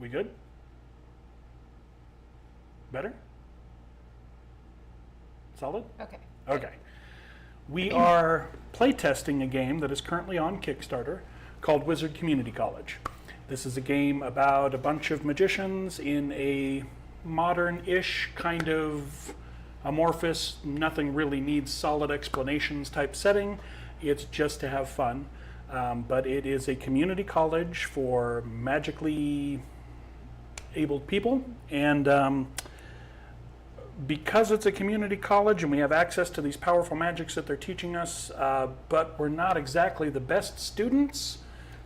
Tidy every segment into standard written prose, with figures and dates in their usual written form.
We good? Better? Solid? Okay. Okay. We are playtesting a game that is currently on Kickstarter called Wizard Community College. This is a game about a bunch of magicians in a modern-ish kind of amorphous, nothing really needs solid explanations type setting. It's just to have fun. But it is a community college for magically abled people, and because it's a community college and we have access to these powerful magics that they're teaching us, but we're not exactly the best students,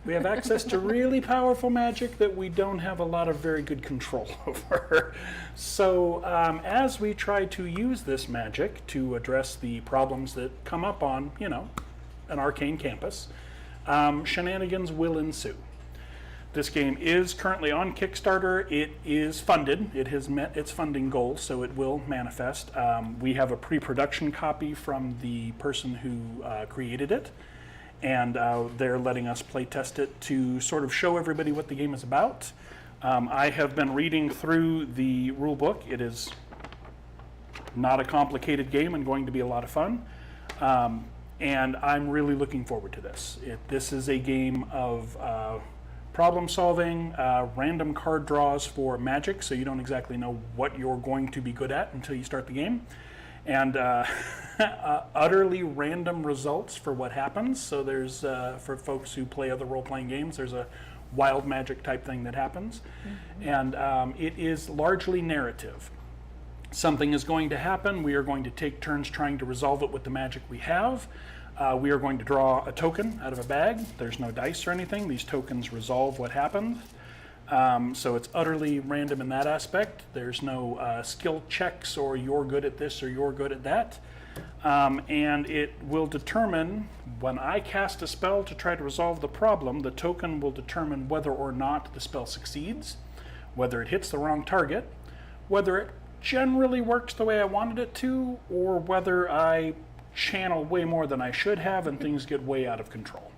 we have access to really powerful magic that we don't have a lot of very good control over. So as we try to use this magic to address the problems that come up on, an arcane campus, shenanigans will ensue. This game is currently on Kickstarter. It is funded. It has met its funding goal, so it will manifest. We have a pre-production copy from the person who created it, and they're letting us play test it to sort of show everybody what the game is about. I have been reading through the rule book. It is not a complicated game and going to be a lot of fun. And I'm really looking forward to this. This is a game of problem solving, random card draws for magic, so you don't exactly know what you're going to be good at until you start the game, and utterly random results for what happens. So there's, for folks who play other role-playing games, there's a wild magic type thing that happens, and it is largely narrative. Something is going to happen. We are going to take turns trying to resolve it with the magic we have. We are going to draw a token out of a bag. There's no dice or anything. These tokens resolve what happened. So it's utterly random in that aspect. There's no skill checks or you're good at this or you're good at that. And it will determine, when I cast a spell to try to resolve the problem, the token will determine whether or not the spell succeeds, whether it hits the wrong target, whether it generally works the way I wanted it to, or whether I channel way more than I should have and things get way out of control.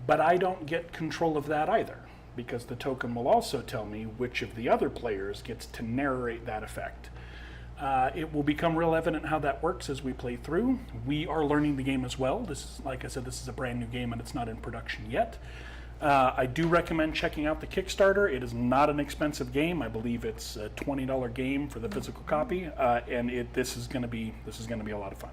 But I don't get control of that either, because the token will also tell me which of the other players gets to narrate that effect. It will become real evident how that works as we play through. We are learning the game as well. This is, like I said, this is a brand new game and it's not in production yet. I do recommend checking out the Kickstarter. It is not an expensive game. I believe it's a $20 game for the physical copy, and this is going to be a lot of fun.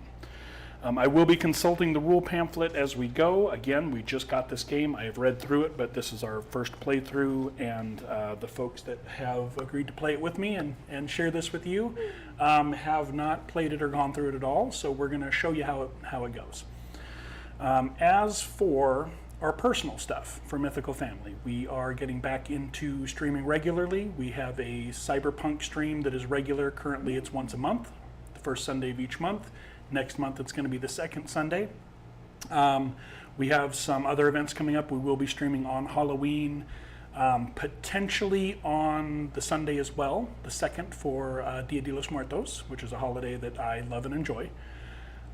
I will be consulting the rule pamphlet as we go. Again, we just got this game. I have read through it, but this is our first playthrough, and the folks that have agreed to play it with me and share this with you have not played it or gone through it at all, so we're going to show you how it goes. As for our personal stuff for Mythical Family, we are getting back into streaming regularly. We have a Cyberpunk stream that is regular. Currently it's once a month, the first Sunday of each month. Next month it's going to be the second Sunday. We have some other events coming up. We will be streaming on Halloween, potentially on the Sunday as well, the second for Dia de los Muertos, which is a holiday that I love and enjoy.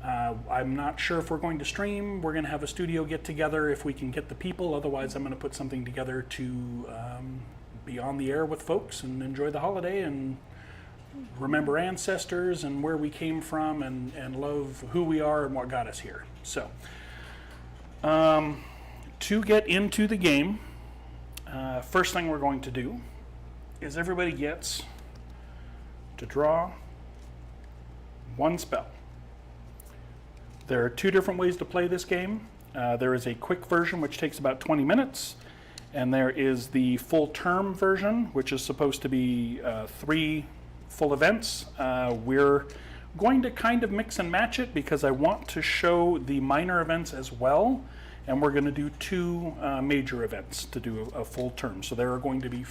I'm not sure if we're going to stream. We're going to have a studio get together if we can get the people. Otherwise, I'm going to put something together to be on the air with folks and enjoy the holiday and remember ancestors and where we came from and love who we are and what got us here. So, to get into the game, first thing we're going to do is everybody gets to draw one spell. There are two different ways to play this game. There is a quick version which takes about 20 minutes, and there is the full term version, which is supposed to be 3 full events. We're going to kind of mix and match it because I want to show the minor events as well, and we're going to do 2 major events to do a full term. So there are going to be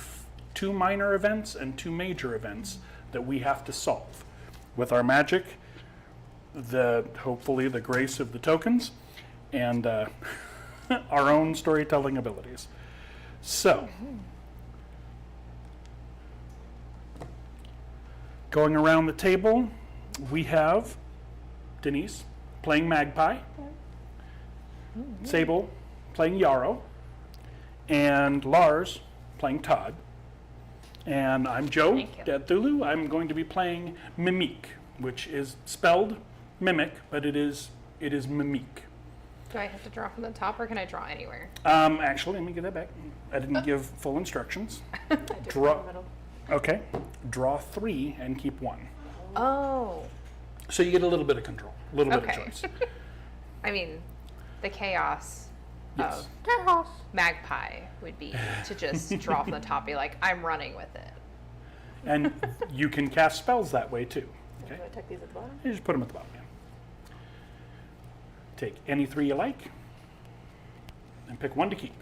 2 minor events and 2 major events that we have to solve with our magic, hopefully the grace of the tokens, and our own storytelling abilities. So, going around the table, we have Denise playing Magpie, Sable playing Yarrow, and Lars playing Todd. And I'm Joe, Thank you. Dead Thulu. I'm going to be playing Mimique, which is spelled mimic, but it is Mimique. Do I have to draw from the top, or can I draw anywhere? Actually, let me get that back. I didn't give full instructions. Draw. Okay. Draw 3 and keep 1. Oh. So you get a little bit of control, a little bit of Okay. choice. I mean, the chaos Yes. of magpie would be to just draw from the top, be like, I'm running with it. And you can cast spells that way too. Okay. Do I tuck these at the bottom? You just put them at the bottom. Yeah. Take any 3 you like, and pick 1 to keep.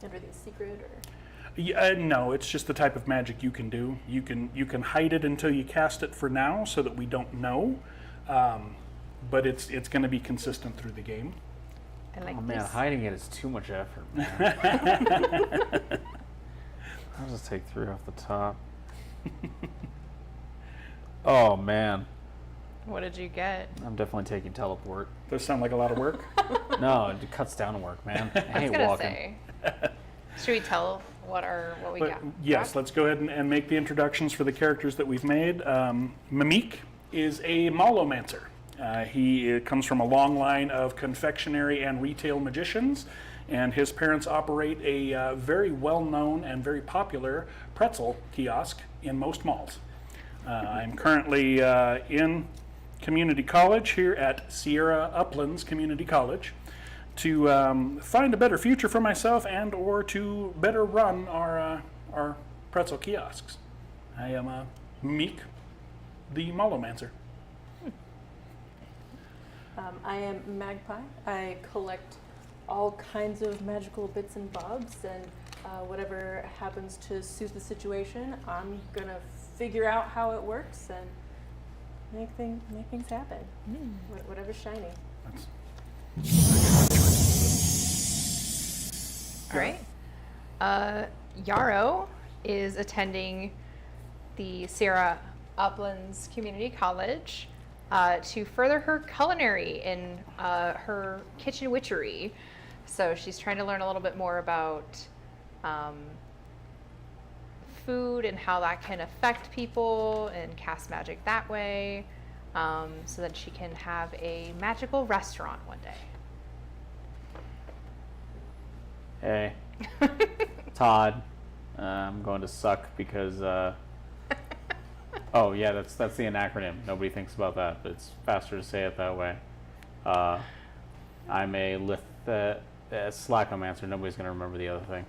And are these secret or? Yeah, no, it's just the type of magic you can do. You can hide it until you cast it for now, so that we don't know. But it's going to be consistent through the game. I like Oh man, this. hiding it is too much effort, man. I'll just take 3 off the top. Oh man, What did you get? I'm definitely taking teleport. Does sound like a lot of work? No, it cuts down on work, man. I I was hate gonna walking. say. Should we tell what we But got? yes, let's go ahead and make the introductions for the characters that we've made. Mimique is a maulomancer. He comes from a long line of confectionery and retail magicians, and his parents operate a very well-known and very popular pretzel kiosk in most malls. I'm currently in community college here at Sierra Uplands Community College to find a better future for myself and or to better run our pretzel kiosks. I am Meek, the Maulomancer. I am Magpie. I collect all kinds of magical bits and bobs, and whatever happens to suit the situation, I'm gonna figure out how it works and make things happen. Whatever's shiny. That's All right. Yarrow is attending the Sierra Uplands Community College to further her culinary in her kitchen witchery. So she's trying to learn a little bit more about food and how that can affect people and cast magic that way, so that she can have a magical restaurant one day. Hey, Todd, I'm going to suck because. Oh yeah, that's the acronym. Nobody thinks about that, but it's faster to say it that way. I'm a Slackomancer. Nobody's gonna remember the other thing.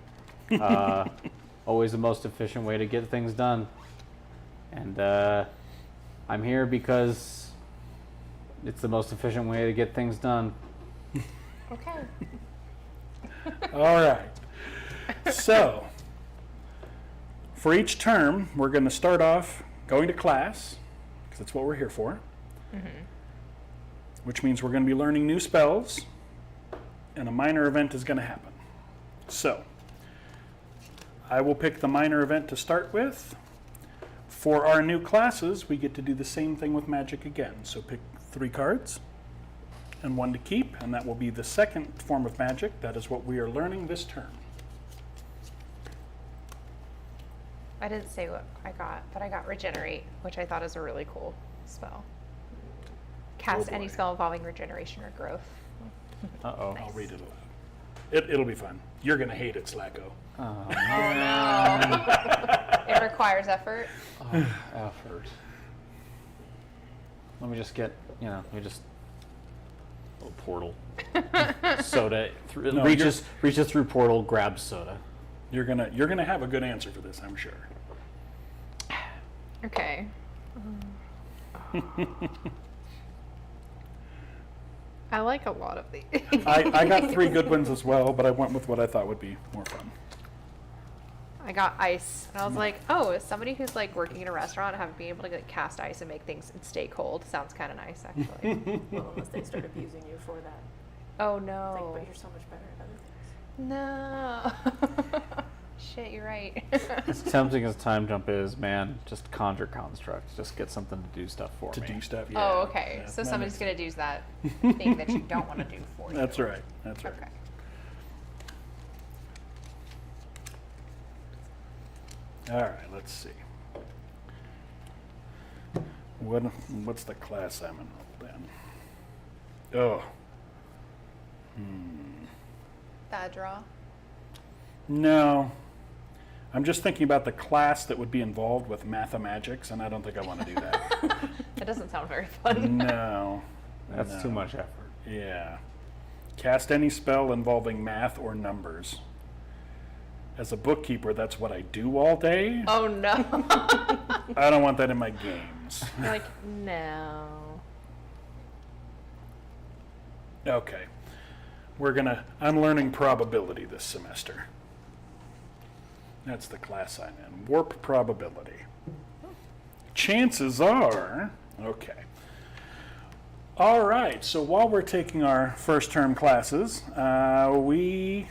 Always the most efficient way to get things done, and I'm here because it's the most efficient way to get things done. Okay. all right. So, for each term, we're going to start off going to class, because that's what we're here for. Which means we're going to be learning new spells, and a minor event is going to happen. So, I will pick the minor event to start with. For our new classes, we get to do the same thing with magic again. So pick 3 cards and 1 to keep, and that will be the second form of magic. That is what we are learning this term. I didn't say what I got, but I got Regenerate, which I thought is a really cool spell. Cast Oh any boy. spell involving regeneration or growth. Uh-oh. Nice. I'll read it aloud. It'll be fun. You're going to hate it, Slacko. Oh, It requires effort. effort. Let me just get, let me just. Little portal. Soda. No, Reaches through portal, grabs soda. You're gonna have a good answer for this, I'm sure. Okay. I like a lot of these. I got 3 good ones as well, but I went with what I thought would be more fun. I got ice, and I was like, "Oh, as somebody who's like working in a restaurant, being able to cast ice and make things and stay cold sounds kind of nice, actually." Well, unless they start abusing you for that. Oh It's like, no! but you're so much better at other things. No. Shit, you're right. As tempting as time jump is, man, just conjure construct. Just get something to do stuff for To me. do stuff, yeah. Oh, okay. Yeah, So that somebody's makes gonna do that thing that you don't want to do for you. That's right. That's right. Okay. All right, let's see. What's the class I'm enrolled in? Oh. Bad draw. No. I'm just thinking about the class that would be involved with mathemagics, and I don't think I want to do that. That doesn't sound very fun. No. That's No. too much effort. Yeah. Cast any spell involving math or numbers. As a bookkeeper, that's what I do all day. Oh no. I don't want that in my games. You're like, no. Okay. I'm learning probability this semester. That's the class I'm in. Warp probability. Chances are, okay. All right, so while we're taking our first term classes, we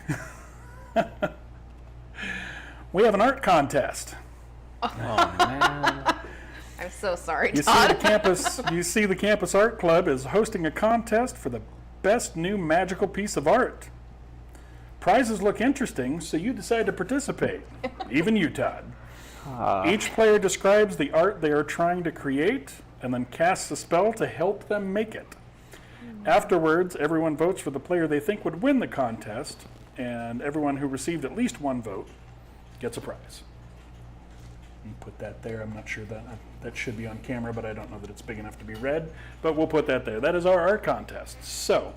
we have an art contest. Oh man. I'm so sorry, You Todd. see the campus art club is hosting a contest for the best new magical piece of art. Prizes look interesting, so you decide to participate. Even you, Todd. Each player describes the art they are trying to create and then casts a spell to help them make it. Afterwards, everyone votes for the player they think would win the contest, and everyone who received at least one vote gets a prize. You put that there. I'm not sure that should be on camera, but I don't know that it's big enough to be read. But we'll put that there. That is our art contest. So,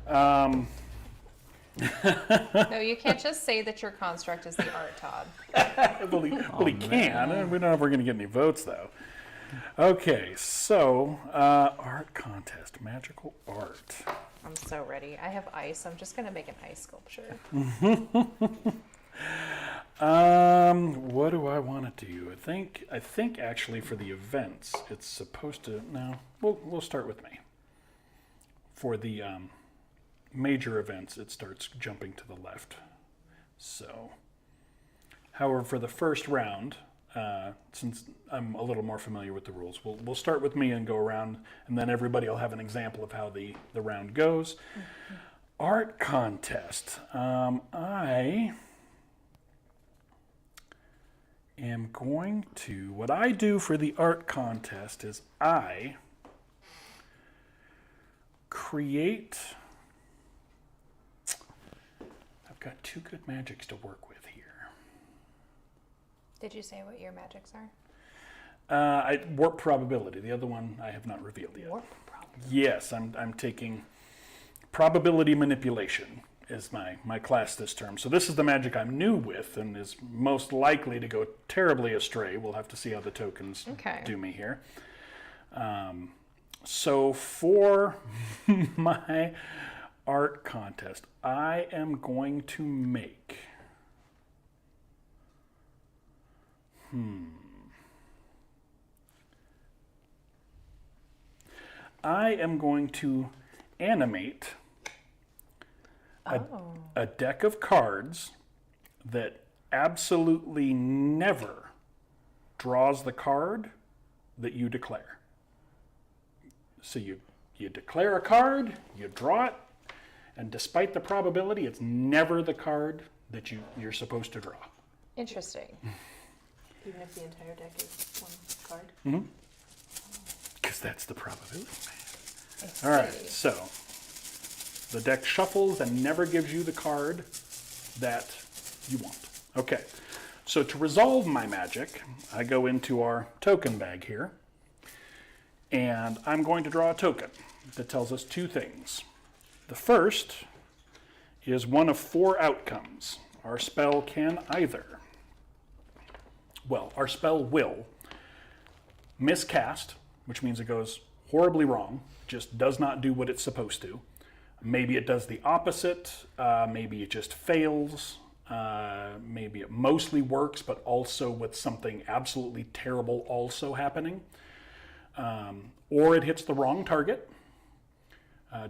No, you can't just say that your construct is the art, Todd. he can. We don't know if we're going to get any votes, though. Okay, so art contest, magical art. I'm so ready. I have ice. I'm just gonna make an ice sculpture. What do I want to do? I think actually for the events, it's supposed to. No, we'll start with me. For the major events, it starts jumping to the left. So, however, for the first round, since I'm a little more familiar with the rules, we'll start with me and go around, and then everybody will have an example of how the round goes. Mm-hmm. Art contest. I am going to. What I do for the art contest is I create. I've got two good magics to work with here. Did you say what your magics are? Warp probability. The other one I have not revealed yet. Warp probability. Yes, I'm taking probability manipulation is my class this term. So this is the magic I'm new with and is most likely to go terribly astray. We'll have to see how the tokens do me here. So for my art contest, I am going to make... I am going to animate a deck of cards that absolutely never draws the card that you declare. So you declare a card, you draw it, and despite the probability, it's never the card that you're supposed to draw. Interesting. Even if the entire deck is one card. Mm-hmm. Because that's the probability. I see. All right, so the deck shuffles and never gives you the card that you want. Okay, so to resolve my magic, I go into our token bag here, and I'm going to draw a token that tells us two things. The first is one of four outcomes. Our spell can either, our spell will miscast, which means it goes horribly wrong, just does not do what it's supposed to. Maybe it does the opposite, maybe it just fails, maybe it mostly works, but also with something absolutely terrible also happening. Or it hits the wrong target.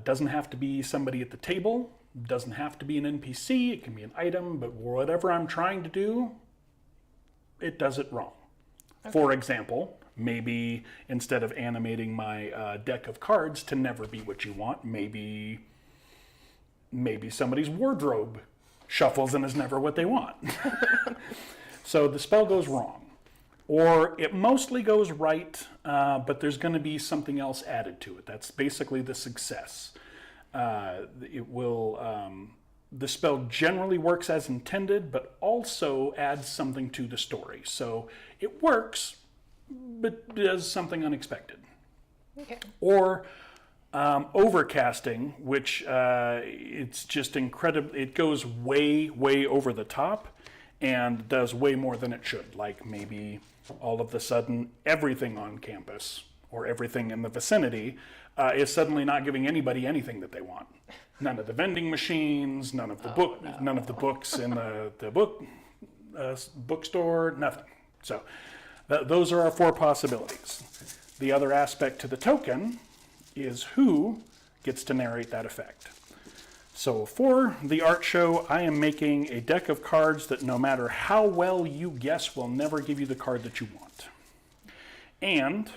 Doesn't have to be somebody at the table, doesn't have to be an NPC, it can be an item, but whatever I'm trying to do, it does it wrong. Okay. For example, maybe instead of animating my deck of cards to never be what you want, maybe somebody's wardrobe shuffles and is never what they want. So the spell goes wrong. Or it mostly goes right, but there's going to be something else added to it. That's basically the success. The spell generally works as intended, but also adds something to the story. So it works, but does something unexpected. Okay. Or overcasting, which it's just incredible. It goes way, way over the top and does way more than it should. Like maybe all of a sudden everything on campus or everything in the vicinity is suddenly not giving anybody anything that they want. None of the vending machines, none of the none of the books in the bookstore, nothing. So those are our 4 possibilities. The other aspect to the token is who gets to narrate that effect. So for the art show, I am making a deck of cards that no matter how well you guess will never give you the card that you want. And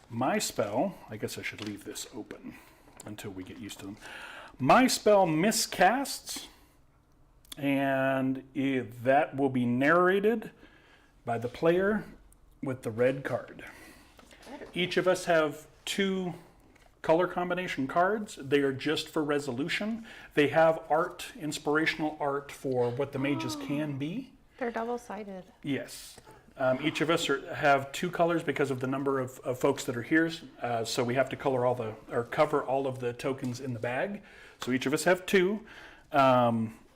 my spell, I guess I should leave this open until we get used to them. My spell miscasts, and that will be narrated by the player with the red card. Each of us have 2 color combination cards. They are just for resolution. They have art, inspirational art for what the mages can be. They're double-sided. Yes. Each of us have 2 colors because of the number of folks that are here. So we have to cover all of the tokens in the bag. So each of us have 2.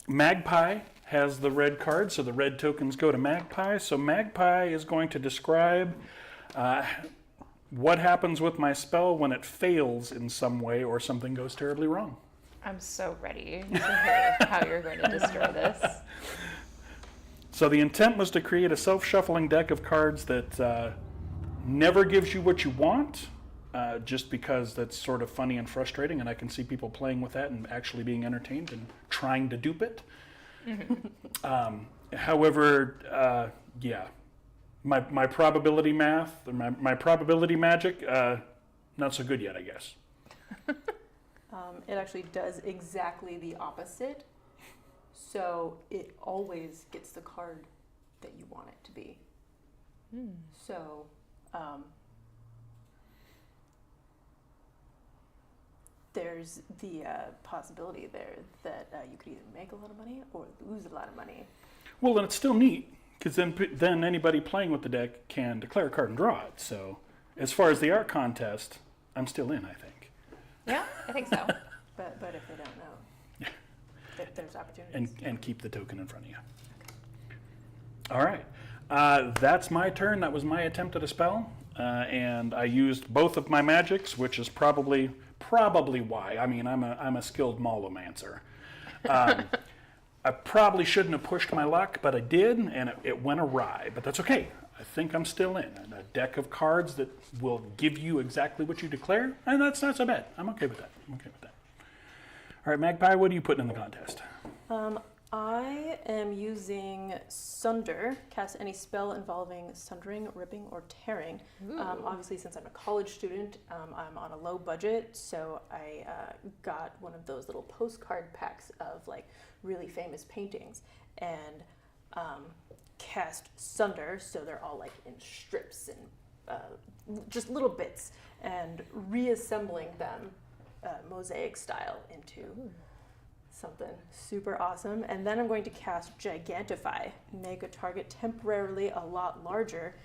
Magpie has the red card, so the red tokens go to Magpie. So Magpie is going to describe what happens with my spell when it fails in some way or something goes terribly wrong. I'm so ready to hear how you're going to destroy this. So the intent was to create a self-shuffling deck of cards that never gives you what you want, just because that's sort of funny and frustrating, and I can see people playing with that and actually being entertained and trying to dupe it. However, yeah, my probability math, my probability magic, not so good yet, I guess. It actually does exactly the opposite. So it always gets the card that you want it to be. So there's the possibility there that you could either make a lot of money or lose a lot of money. Well, and it's still neat, because then anybody playing with the deck can declare a card and draw it. So as far as the art contest, I'm still in, I think. Yeah, I think so. But if they don't know, there's opportunities. And keep the token in front of you. All right. That's my turn. That was my attempt at a spell. And I used both of my magics, which is probably why. I mean, I'm a skilled molomancer. I probably shouldn't have pushed my luck, but I did, and it went awry. But that's okay. I think I'm still in. And a deck of cards that will give you exactly what you declare, and that's not so bad. I'm okay with that. All right, Magpie, what are you putting in the contest? I am using Sunder, cast any spell involving sundering, ripping, or tearing. Obviously, since I'm a college student, I'm on a low budget, so I got one of those little postcard packs of like really famous paintings and cast Sunder, so they're all like in strips and just little bits, and reassembling them mosaic style into something super awesome. And then I'm going to cast Gigantify, make a target temporarily a lot larger,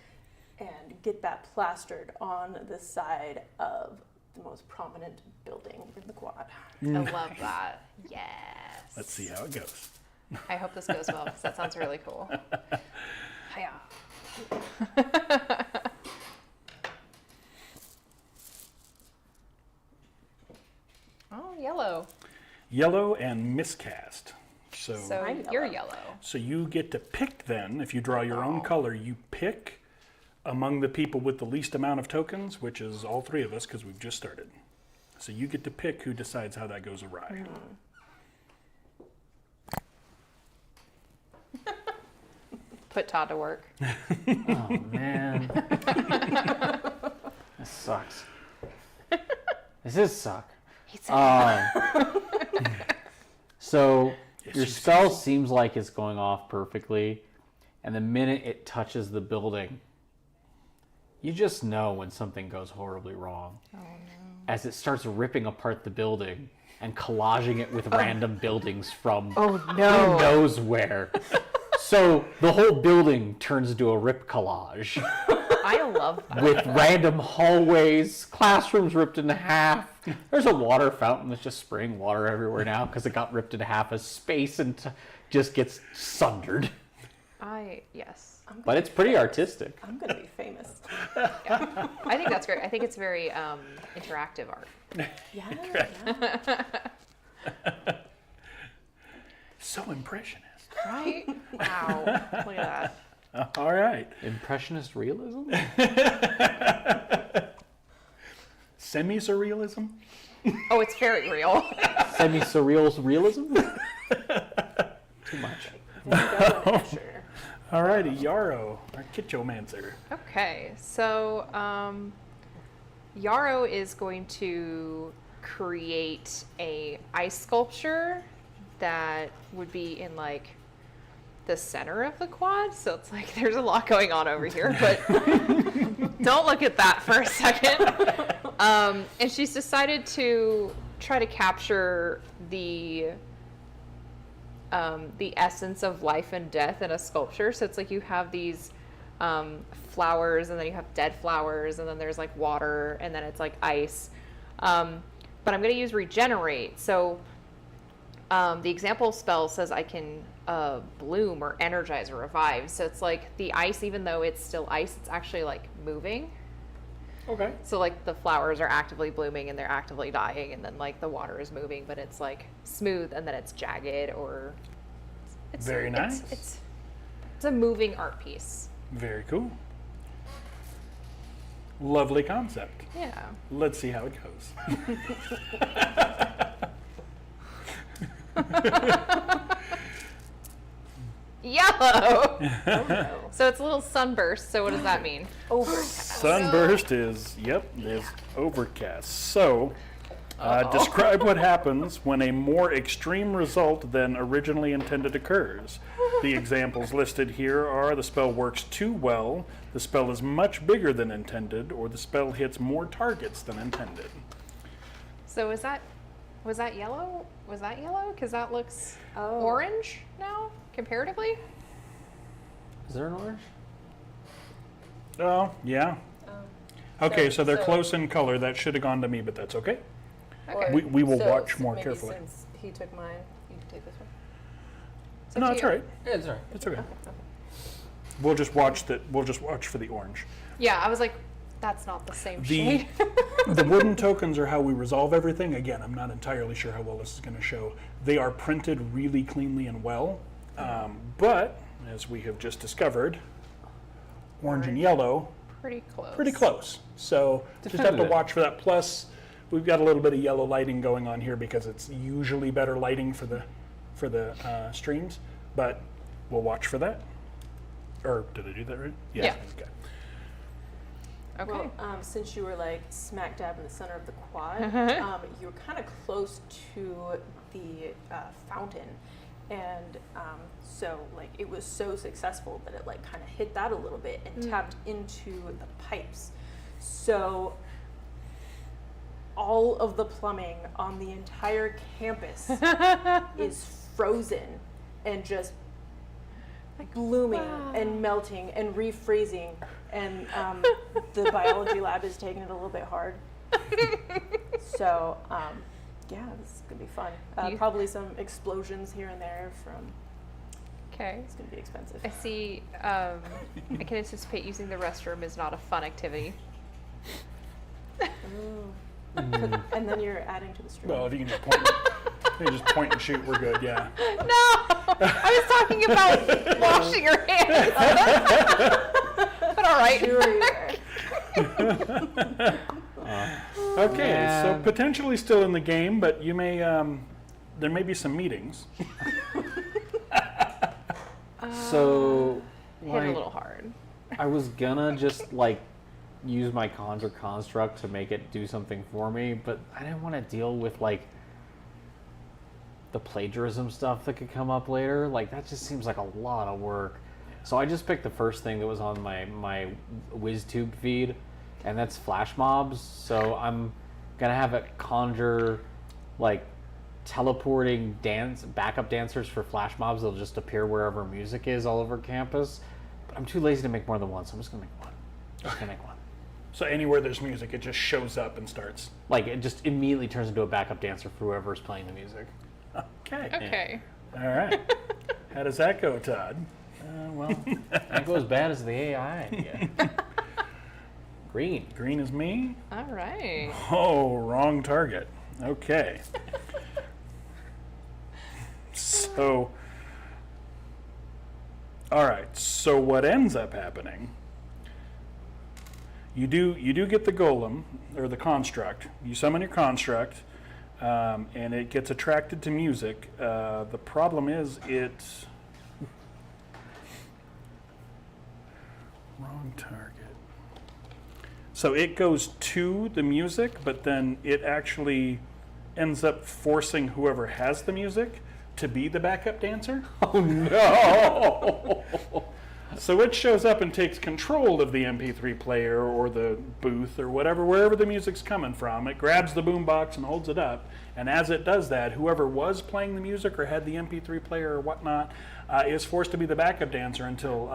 and get that plastered on the side of the most prominent building in the quad. I love that. Yes. Let's see how it goes. I hope this goes well, because that sounds really cool. Hiya. Oh, yellow. Yellow and miscast. So You're yellow. So you get to pick then, if you draw your own color, you pick among the people with the least amount of tokens, which is all 3 of us because we've just started. So you get to pick who decides how that goes awry. Put Todd to work. Oh, man. This sucks. This is suck. He said So Your spell seems like it's going off perfectly, and the minute it touches the building, you just know when something goes horribly wrong. Oh no. As it starts ripping apart the building and collaging it with random buildings from Oh who no. knows where. So the whole building turns into a rip collage I love that. with random hallways, classrooms ripped in half. There's a water fountain that's just spraying water everywhere now because it got ripped in half as space and just gets sundered. Yes. But it's pretty artistic. I'm gonna be famous. Yeah. I think that's great. I think it's very interactive art. Yeah. So impressionist. Right? Wow. Look at that. All right. Impressionist realism? Semi-surrealism? Oh, it's very real. Semi-surreal realism? Too much. Sure. All righty, Yarrow, our Kitchomancer. Okay, so Yarrow is going to create a ice sculpture that would be in like the center of the quad. So it's like there's a lot going on over here, but don't look at that for a second. And she's decided to try to capture the essence of life and death in a sculpture. So it's like you have these flowers, and then you have dead flowers, and then there's like water, and then it's like ice. But I'm going to use regenerate. So the example spell says I can bloom or energize or revive. So it's like the ice, even though it's still ice, it's actually like moving. Okay. So like the flowers are actively blooming and they're actively dying, and then like the water is moving, but it's like smooth and then it's jagged, or it's Very nice. It's a moving art piece. Very cool. Lovely concept. Yeah. Let's see how it goes. Yellow. Oh no. So it's a little sunburst. So what does that mean? Overcast. Sunburst is overcast. So, describe what happens when a more extreme result than originally intended occurs. The examples listed here are: the spell works too well, the spell is much bigger than intended, or the spell hits more targets than intended. So was that yellow? Was that yellow? Because that looks Oh. orange now, comparatively. Is there an orange? Oh, yeah. Um, Okay, So- so they're so- close in color. That should have gone to me, but that's okay. Okay. We will so- watch so more maybe carefully. Since he took mine, you can take this one. It's up No, to it's you. all right. Yeah, it's alright. It's okay. Okay. We'll just watch that. We'll just watch for the orange. Yeah, I was like, that's not the same The shade. the wooden tokens are how we resolve everything. Again, I'm not entirely sure how well this is going to show. They are printed really cleanly and well, but as we have just discovered, orange and yellow Pretty close. pretty close. So just have to Definitive. watch for that. Plus, we've got a little bit of yellow lighting going on here because it's usually better lighting for the streams. But we'll watch for that. Or did I do that right? Yeah. Okay. Okay. Well, since you were like smack dab in the center of the quad, you were kind of close to the fountain, and so like it was so successful that it like kind of hit that a little bit and tapped into the pipes. So all of the plumbing on the entire campus is frozen and just blooming and melting and refreezing, and the biology lab is taking it a little bit hard. So yeah, this is gonna be fun. You- Probably some explosions here and there from. Okay. It's gonna be expensive. I see. I can anticipate using the restroom is not a fun activity. And then you're adding to the stream. Well, if you can just point, you can just point and shoot, we're good. Yeah. No, I was talking about washing your hands. But all right. Sure you are. Okay, so Man. potentially still in the game, but you may there may be some meetings. So, Hit a like, little hard. I was gonna just like use my conjure construct to make it do something for me, but I didn't want to deal with like the plagiarism stuff that could come up later. Like, that just seems like a lot of work. So I just picked the first thing that was on my WizTube feed, and that's flash mobs. So I'm gonna have it conjure like teleporting backup dancers for flash mobs. They'll just appear wherever music is all over campus. But I'm too lazy to make more than one, so I'm just gonna make one. Just gonna make one. So anywhere there's music, it just shows up and starts. Like, it just immediately turns into a backup dancer for whoever's playing the music. Okay. Okay. All right. How does that go, Todd? Well, that goes bad as the AI idea. Green. Green is me? All right. Oh, wrong target. Okay. So, all right. So what ends up happening? You do get the golem or the construct. You summon your construct, and it gets attracted to music. The problem is it's wrong target. So it goes to the music, but then it actually ends up forcing whoever has the music to be the backup dancer. Oh no! So it shows up and takes control of the MP3 player or the booth or whatever, wherever the music's coming from. It grabs the boombox and holds it up. And as it does that, whoever was playing the music or had the MP3 player or whatnot is forced to be the backup dancer until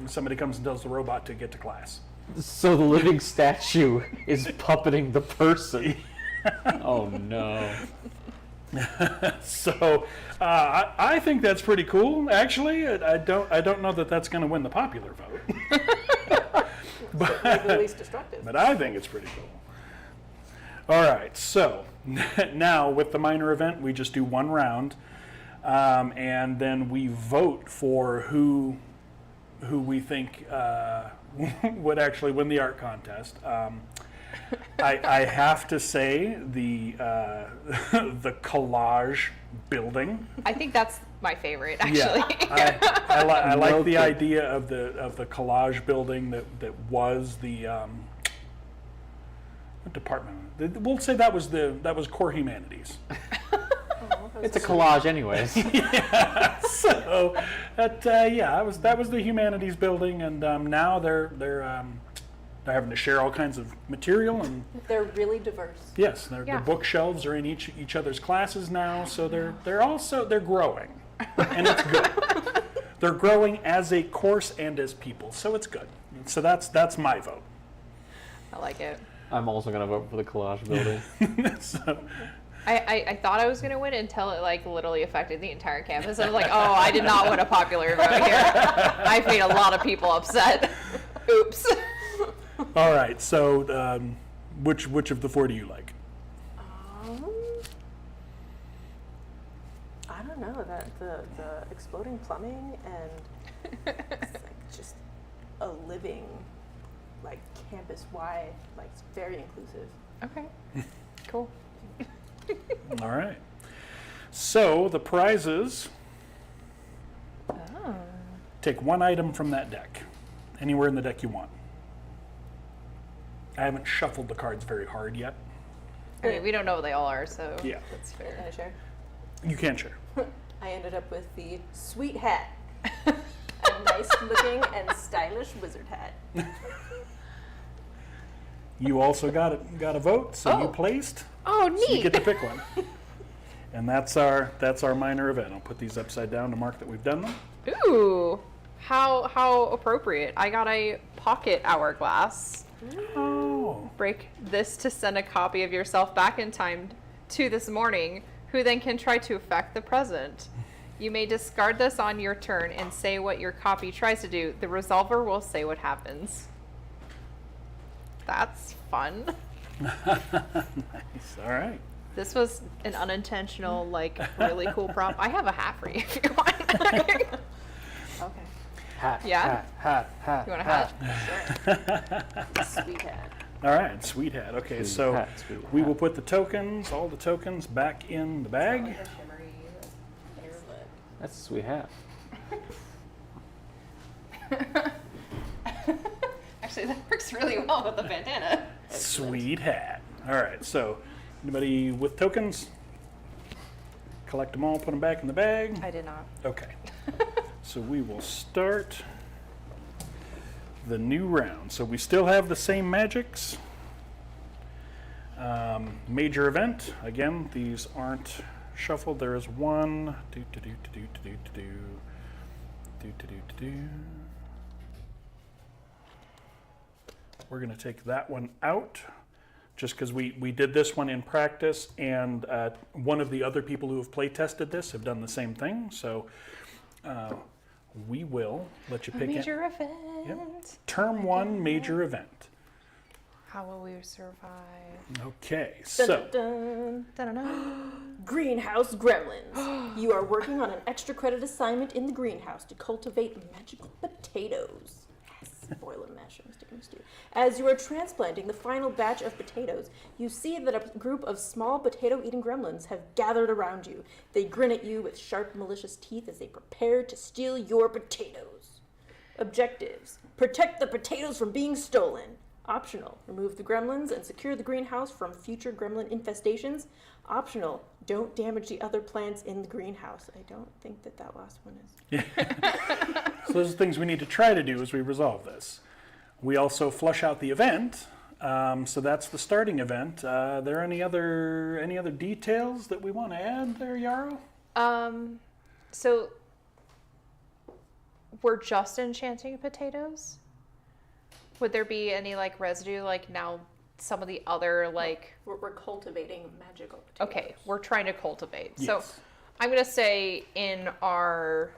somebody comes and tells the robot to get to class. So the living statue is puppeting the person. Oh no. So I think that's pretty cool. Actually, I don't know that that's going to win the popular vote, Maybe the least destructive. but I think it's pretty cool. All right, so now with the minor event, we just do one round, and then we vote for who we think would actually win the art contest. I have to say the collage building. I think that's my favorite, actually. Yeah, I like No the kidding. idea of the collage building that was the what department? We'll say that was core humanities. It's a collage, anyways. So that was the humanities building, and now they're having to share all kinds of material, and They're really diverse. yes, their Yeah. bookshelves are in each other's classes now, so they're growing, and it's good. They're growing as a course and as people, so it's good. So that's my vote. I like it. I'm also gonna vote for the collage building. So, I thought I was going to win until it like literally affected the entire campus. I was like, oh, I did not win a popular vote here. I've made a lot of people upset. Oops. all right, so which of the four do you like? I don't know, that the exploding plumbing and it's like just a living, like campus wide, like it's very inclusive. Okay. Cool. All right. So the prizes. Oh. Take one item from that deck, anywhere in the deck you want. I haven't shuffled the cards very hard yet. I mean, we don't know what they all are, so Yeah. that's Can fair. I share? You can share. I ended up with the sweet hat. A nice looking and stylish wizard hat. You also got a vote, so you Oh. placed. Oh, So you neat. get to pick one. And that's our minor event. I'll put these upside down to mark that we've done them. Ooh, how appropriate. I got a pocket hourglass. Oh. Break this to send a copy of yourself back in time to this morning, who then can try to affect the present. You may discard this on your turn and say what your copy tries to do. The resolver will say what happens. That's fun. Nice. All right. This was an unintentional, like, really cool prompt. I have a hat for you if you want. Okay. Hat, Yeah? hat. You want a hat? Sweet hat. All right. Sweet hat. Okay. Sweet So hat, sweet we hat. will put the tokens, all the tokens, back in the bag. That's a sweet hat. Actually, that works really well with the bandana. Sweet hat. All right. So anybody with tokens? collect them all, put them back in the bag? I did not. Okay. So we will start the new round. So we still have the same magics. Major event. Again, these aren't shuffled. There is one. We're going to take that one out just because we did this one in practice, and one of the other people who have play tested this have done the same thing. So we will let you pick it. Major event. Yep. Term 1 major event. How will we survive? Okay, so Dun, dun, Dun-dun-dun. Greenhouse Gremlins. You are working on an extra credit assignment in the greenhouse to cultivate magical potatoes. Yes, boil them, mash them, stick them in stew. As you are transplanting the final batch of potatoes, you see that a group of small potato-eating gremlins have gathered around you. They grin at you with sharp, malicious teeth as they prepare to steal your potatoes. Objectives: protect the potatoes from being stolen. Optional: remove the gremlins and secure the greenhouse from future gremlin infestations. Optional: don't damage the other plants in the greenhouse. I don't think that last one is. so those are things we need to try to do as we resolve this. We also flush out the event. So that's the starting event. There any other details that we want to add there, Yarrow? So we're just enchanting potatoes? Would there be any like residue, like now some of the other like... We're cultivating magical potatoes. Okay, we're trying to cultivate. Yes. So I'm going to say in our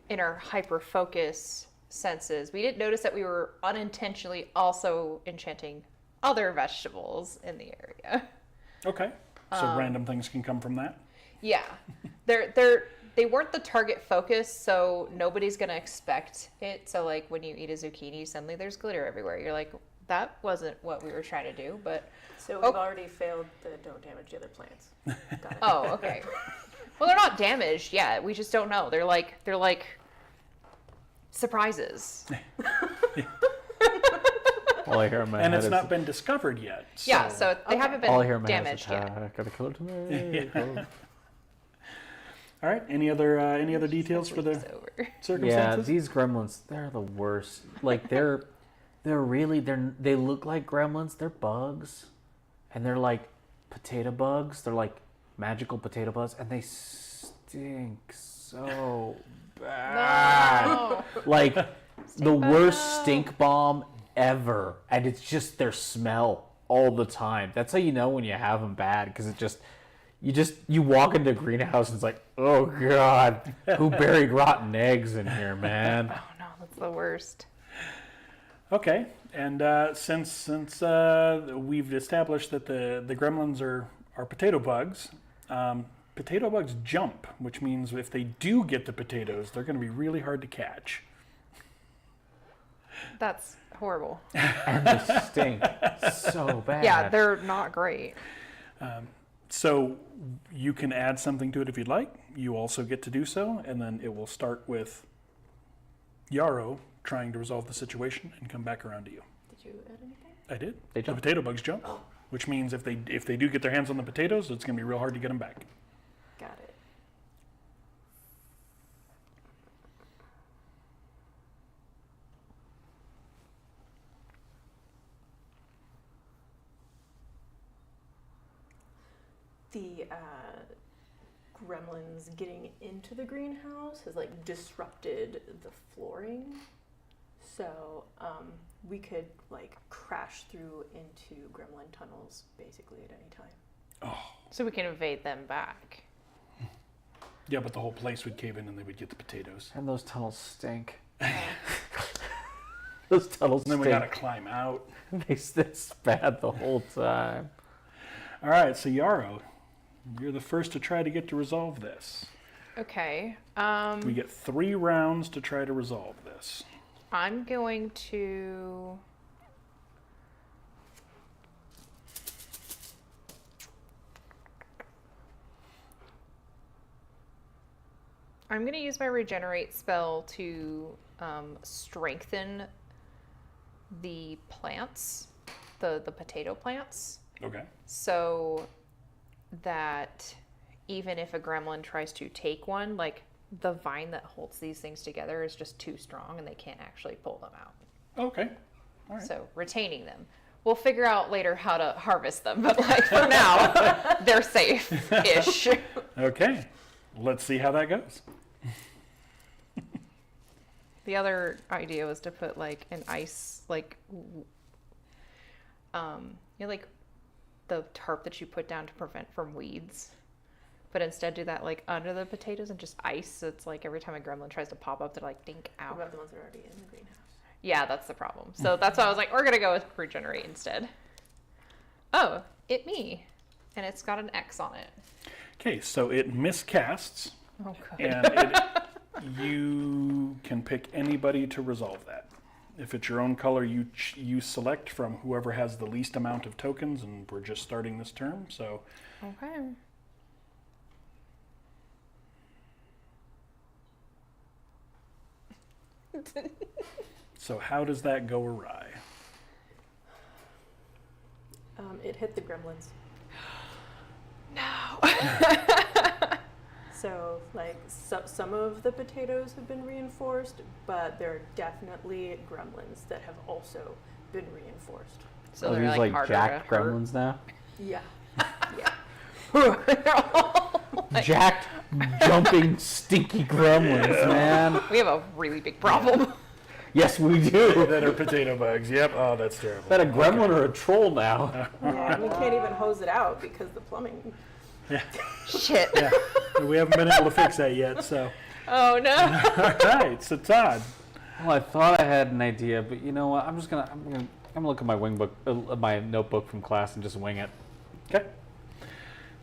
hyper-focus senses, we didn't notice that we were unintentionally also enchanting other vegetables in the area. Okay, so random things can come from that. Yeah, they weren't the target focus, so nobody's gonna expect it. So like when you eat a zucchini, suddenly there's glitter everywhere. You're like, that wasn't what we were trying to do, but... So we've already failed the don't damage the other plants. Got it. Oh, okay. Well, they're not damaged yet. We just don't know. They're like surprises. All I hear in my And head it's is, not been discovered yet. So. Yeah, so they haven't all I been hear in my head is damaged yet. attack of the killer tomato. Yeah. All right. Any other details for the It's over. Yeah, circumstances? these gremlins, they're the worst. Like they look like gremlins. They're bugs, and they're like potato bugs. They're like magical potato bugs, and they stink so bad. No. Like the bomb. worst stink bomb ever, and it's just their smell all the time. That's how you know when you have them bad, because you walk into a greenhouse and it's like, oh god, who buried rotten eggs in here, man? Oh no, that's the worst. Okay. And since we've established that the gremlins are potato bugs, potato bugs jump, which means if they do get the potatoes, they're going to be really hard to catch. That's horrible. And they stink so bad. Yeah, they're not great. So you can add something to it if you'd like. You also get to do so, and then it will start with Yarrow trying to resolve the situation and come back around to you. Did you add anything? I did. They The jump. potato bugs jump, which means if they do get their hands on the potatoes, it's going to be real hard to get them back. Got it. The gremlins getting into the greenhouse has like disrupted the flooring, so we could like crash through into gremlin tunnels basically at any time. So we can evade them back. Yeah, but the whole place would cave in and they would get the potatoes. And those tunnels stink. Those tunnels And then stink. we got to climb out. It's bad the whole time. All right, so Yarrow, you're the first to try to get to resolve this. Okay. We get 3 rounds to try to resolve this. I'm going to... I'm going to use my regenerate spell to strengthen the plants, the potato plants. Okay. So that even if a gremlin tries to take one, like the vine that holds these things together is just too strong and they can't actually pull them out. Okay. All right. So retaining them. We'll figure out later how to harvest them, but like for now, they're safe-ish. Okay. Let's see how that goes. The other idea was to put like an ice, like, like the tarp that you put down to prevent from weeds. But instead do that like under the potatoes and just ice. So it's like every time a gremlin tries to pop up, they're like dink What out. about the ones that are already in the greenhouse? Yeah, that's the problem. So that's why I was like, we're going to go with regenerate instead. Oh, it me. And it's got an X on it. Okay, so it miscasts, Oh, good. and you can pick anybody to resolve that. If it's your own color, you select from whoever has the least amount of tokens, and we're just starting this term, so Okay. so how does that go awry? It hit the gremlins. No. So, like, some of the potatoes have been reinforced, but there are definitely gremlins that have also been reinforced. So Are they're these like, like harder jacked to hurt. gremlins now? Yeah. Yeah. They're all like- Jacked, jumping, stinky gremlins, man. We have a really big problem. Yes, we do. That are potato bugs. Yep. Oh, that's Is terrible. that a gremlin or a troll now? Yeah, we can't even hose it out because the plumbing. Shit. Yeah, we haven't been able to fix that yet. So, Oh no. all right. So Todd. Well, I thought I had an idea, but you know what? I'm gonna look at my my notebook from class and just wing it. Okay.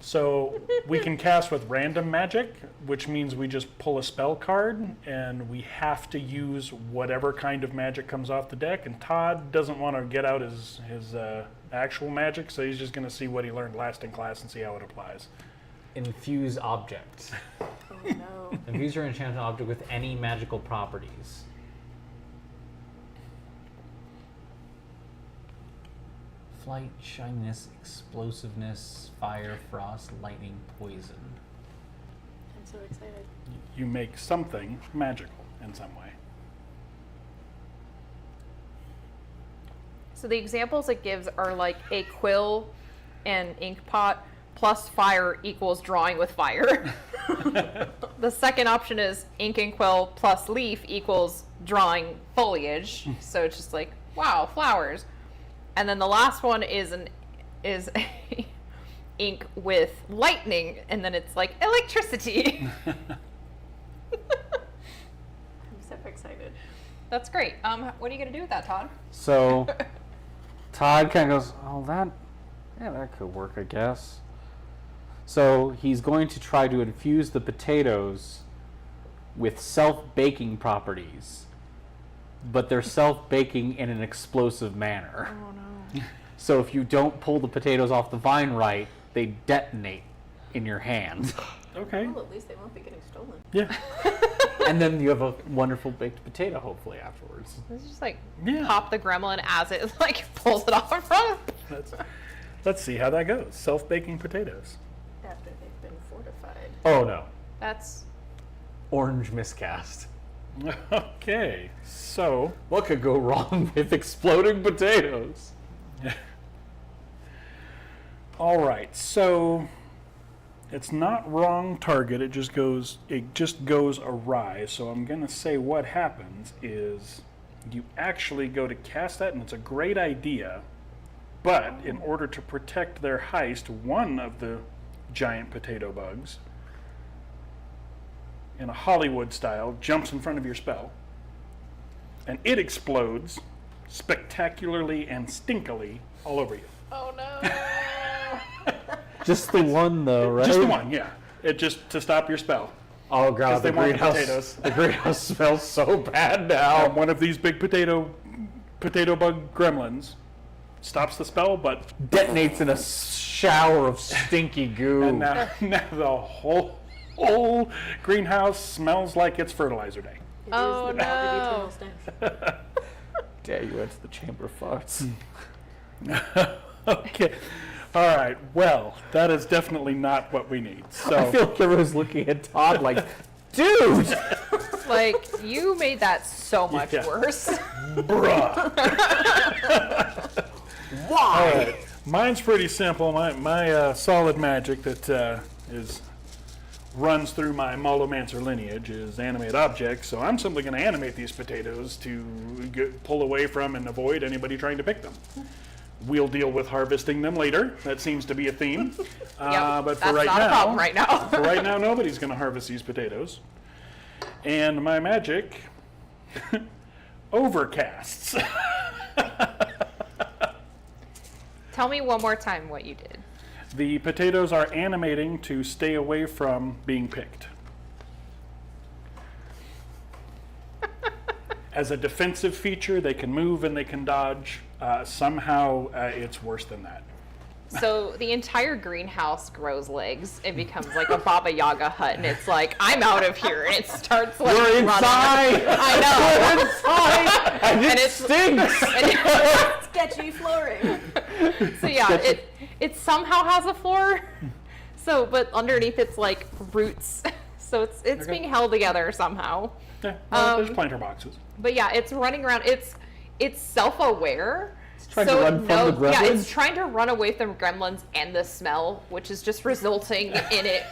So we can cast with random magic, which means we just pull a spell card, and we have to use whatever kind of magic comes off the deck. And Todd doesn't want to get out his actual magic, so he's just going to see what he learned last in class and see how it applies. Infuse object. Oh no. Infuse your enchanted object with any magical properties. Flight, shininess, explosiveness, fire, frost, lightning, poison. I'm so excited. You make something magical in some way. So the examples it gives are like a quill and ink pot plus fire equals drawing with fire. The second option is ink and quill plus leaf equals drawing foliage. So it's just like, wow, flowers. And then the last one is ink with lightning, and then it's like electricity. I'm so excited. That's great. What are you gonna do with that, Todd? So Todd kind of goes, "Oh, that could work, I guess." So he's going to try to infuse the potatoes with self-baking properties, but they're self-baking in an explosive manner. Oh no. So if you don't pull the potatoes off the vine right, they detonate in your hand. Okay. Well, at least they won't be getting stolen. Yeah. And then you have a wonderful baked potato, hopefully, afterwards. This is just like Yeah. pop the gremlin as it like pulls it off in front. Let's see how that goes. Self-baking potatoes. After they've been fortified. Oh, no. That's Orange miscast. Okay. So What could go wrong with exploding potatoes? all right. So it's not wrong target. It just goes awry. So I'm going to say what happens is you actually go to cast that, and it's a great idea. But in order to protect their heist, one of the giant potato bugs, in a Hollywood style, jumps in front of your spell, and it explodes spectacularly and stinkily all over you. oh no. Just the one, though, right? Just the one, yeah. It just to stop your spell. Oh, God, they the want the greenhouse. potatoes. The greenhouse smells so bad now. One of these big potato bug gremlins stops the spell, but Detonates in a shower of stinky goo. and now the whole greenhouse smells like it's fertilizer day. It Oh, is the velvety no. tunnel stench. Dare you enter the chamber of farts. Okay. All right. Well, that is definitely not what we need. So I feel like everyone's looking at Todd like, dude! Like, you made that so much Yeah. worse. bruh. All right. Mine's pretty simple. My solid magic that runs through my Molomancer lineage is animate objects. So I'm simply going to animate these potatoes to pull away from and avoid anybody trying to pick them. We'll deal with harvesting them later. That seems to be a theme. Yep, But for that's right not now, a problem right now. for right now, nobody's going to harvest these potatoes. And my magic overcasts. Tell me one more time what you did. The potatoes are animating to stay away from being picked. As a defensive feature, they can move and they can dodge. Somehow, it's worse than that. So the entire greenhouse grows legs. It becomes like a Baba Yaga hut, and it's like, I'm out of here, and it starts like We're running. inside! I We're inside! And it it's- stinks! know. Sketchy flooring. So yeah, it somehow has a floor. So, but underneath it's like roots. So it's Okay. being held together somehow. Yeah, well, there's Um, planter boxes. But yeah, it's running around. It's self-aware. trying to run from the Yeah, gremlins? it's trying to run away from gremlins and the smell, which is just resulting in it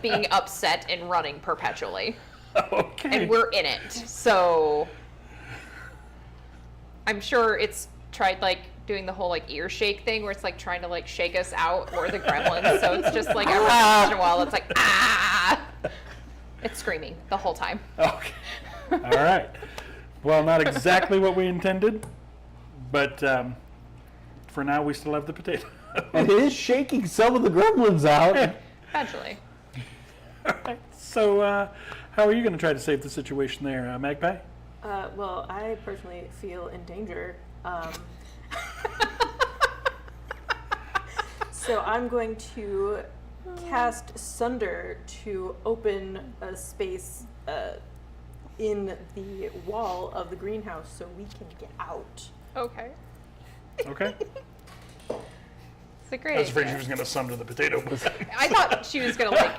being upset and running perpetually. Okay. And we're in it. So I'm sure it's tried like doing the whole like ear shake thing where it's like trying to like shake us out or the gremlins. So it's just like every once in a while it's like ah. It's screaming the whole time. Okay. All right. Well, not exactly what we intended, but for now we still have the potato. And it is shaking some of the gremlins out. Eventually. So, how are you going to try to save the situation there, Magpie? Well, I personally feel in danger. So I'm going to cast Sunder to open a space in the wall of the greenhouse so we can get out. Okay. Okay. It's a great I was afraid she idea. was going to sunder the potato. I thought she was gonna like.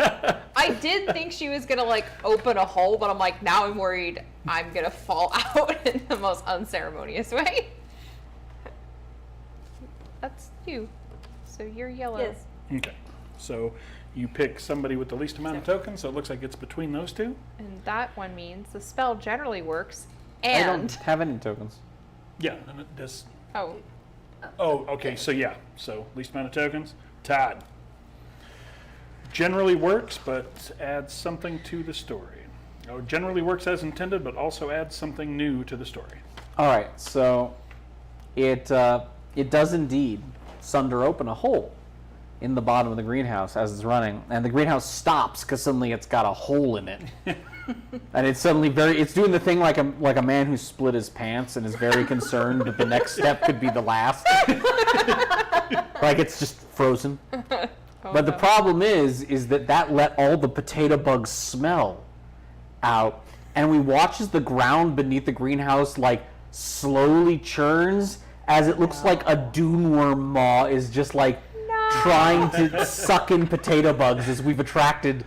I did think she was gonna like open a hole, but I'm like, now I'm worried I'm gonna fall out in the most unceremonious way. That's you. So you're yellow. Yes. Okay. So you pick somebody with the least amount of tokens, so it looks like it's between those two. And that one means the spell generally works. I And don't have any tokens. Yeah, and it does. oh, Oh, okay, so yeah. So least amount of tokens. Todd. Generally works, but adds something to the story. Oh, generally works as intended, but also adds something new to the story. All right, so it does indeed sunder open a hole in the bottom of the greenhouse as it's running, and the greenhouse stops because suddenly it's got a hole in it, and it's suddenly it's doing the thing like a man who split his pants and is very concerned that the next step could be the last, like it's just frozen. But the problem is that let all the potato bugs smell out, and we watch as the ground beneath the greenhouse like slowly churns as it looks like a dune worm maw is just like trying to suck in potato bugs as we've attracted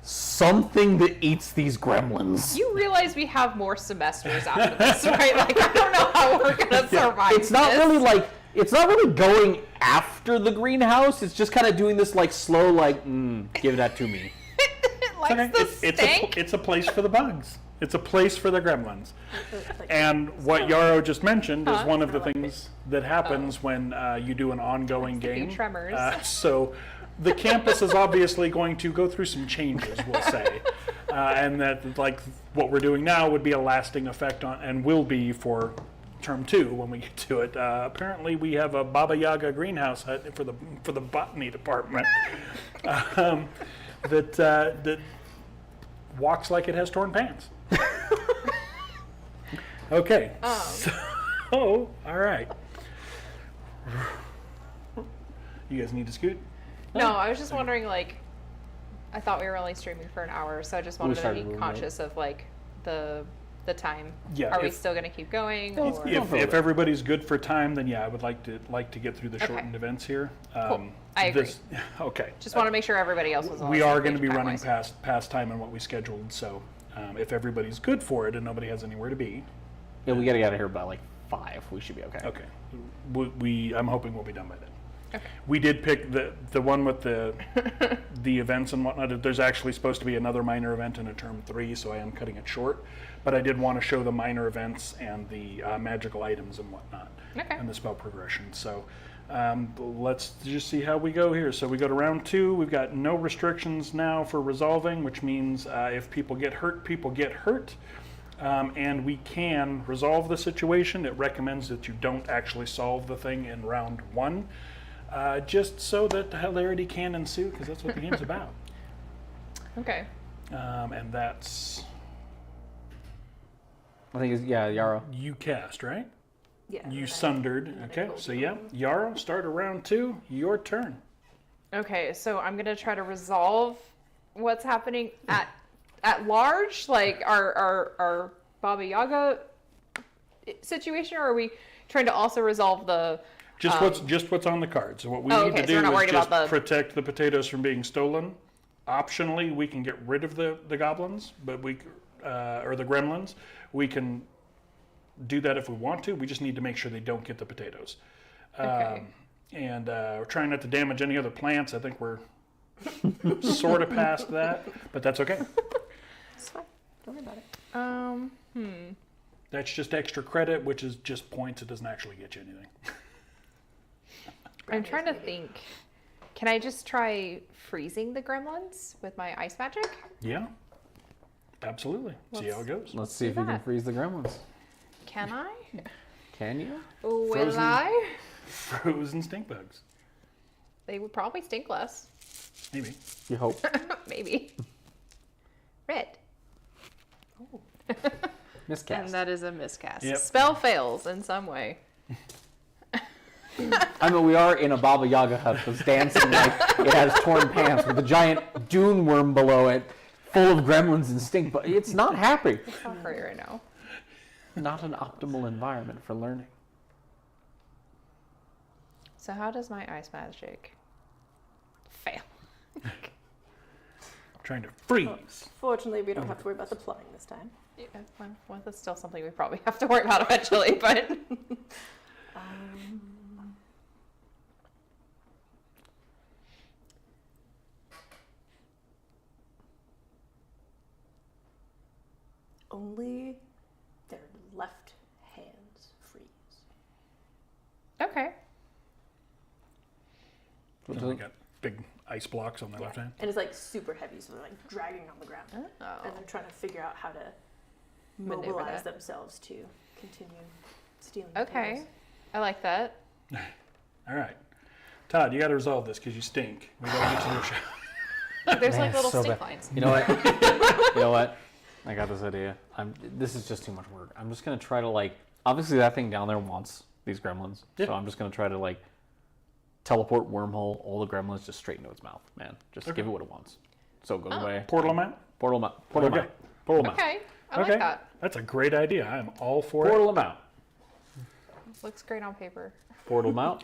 something that eats these gremlins. you realize we have more semesters after this, right? Like, I don't know how we're gonna survive. It's not this. really like it's not really going after the greenhouse. It's just kind of doing this like slow, like give that to me. It likes Okay, the stank. it's a place for the bugs. It's a place for the gremlins. And what Yarrow just mentioned is one of the things that happens when you do an ongoing Give you game. tremors. So the campus is obviously going to go through some changes, we'll say. And that, like, what we're doing now would be a lasting effect on, and will be for term 2 when we get to it. Apparently we have a Baba Yaga greenhouse hut for the botany department that walks like it has torn pants. Okay. So, all right. You guys need to scoot? No, I was just wondering, like, I thought we were only streaming for an hour, so I just wanted to started be a little conscious of, like, the the time? Yeah, Are we if- still going to keep going? Well, Or? If everybody's good for time, then yeah, I would like to get through the Okay. shortened events here. Cool. I agree. Okay. Just want to make sure everybody else was on We the same are going to page be running time-wise. past time and what we scheduled, so if everybody's good for it and nobody has anywhere to be, Yeah, we gotta get out of here by like 5. We should be okay. okay. I'm hoping we'll be done by then. Okay. We did pick the one with the events and whatnot. There's actually supposed to be another minor event in a term 3, so I am cutting it short. But I did want to show the minor events and the magical items and whatnot, Okay. and the spell progression. So let's just see how we go here. So we go to round 2. We've got no restrictions now for resolving, which means if people get hurt, people get hurt. And we can resolve the situation. It recommends that you don't actually solve the thing in round 1. Just so that hilarity can ensue, because that's what the game's about. Okay. And that's I think it's, yeah, Yarrow. you cast, right? Yeah. You and I- sundered. and I Okay, told so you. yeah, Yarrow, start a round 2. Your turn. Okay, so I'm gonna try to resolve what's happening at large, like our Baba Yaga situation, or are we trying to also resolve the? Just what's on the card. So what we Oh, need okay, to so we're do not is worried just about the- protect the potatoes from being stolen. Optionally, we can get rid of the goblins, but or the gremlins. We can do that if we want to. We just need to make sure they don't get the potatoes. Okay. And we're trying not to damage any other plants. I think we're sort of past that, but that's okay. It's fine. Don't worry about it. That's just extra credit, which is just points. It doesn't actually get you anything. I'm trying to think. Can I just try freezing the gremlins with my ice magic? Yeah, absolutely. See how it goes. Let's see do if you can that. freeze the gremlins. Can I? Can you? Will Frozen. I? Frozen stink bugs. They would probably stink less. Maybe. You hope. Maybe. Red. Miscast. And that is a miscast. Yep. Spell fails in some way. I mean, we are in a Baba Yaga hut that's dancing like it has torn pants with a giant dune worm below it, full of gremlins and stink. But it's not happy. It's not great right now. Not an optimal environment for learning. So how does my ice magic fail? Trying to freeze. Fortunately, we don't have to worry about the plumbing this time. Yeah, well, that's still something we probably have to worry about eventually, but Only their left hands freeze. okay. So we got big ice blocks on their left hand. And it's like super heavy, so they're like dragging on the ground. And Oh. they're trying to figure out how to Maneuver mobilize that. themselves to continue stealing. Okay. potatoes. I like that. All right. Todd, you got to resolve this because you stink. We got to get to your show. There's Man, like little so stink bad. lines. You know what? You know what? I got this idea. This is just too much work. I'm just gonna try to like. Obviously, that thing down there wants these gremlins, Yeah. so I'm just gonna try to like teleport wormhole all the gremlins just straight into its mouth. Man, just Okay. give it what it wants. So it goes away. Portal them out? Portal them out. Portal them Okay. out. Portal them out. Okay. I Okay. like that. That's a great idea. I am all for it. Portal them out. Looks great on paper. Portal them out.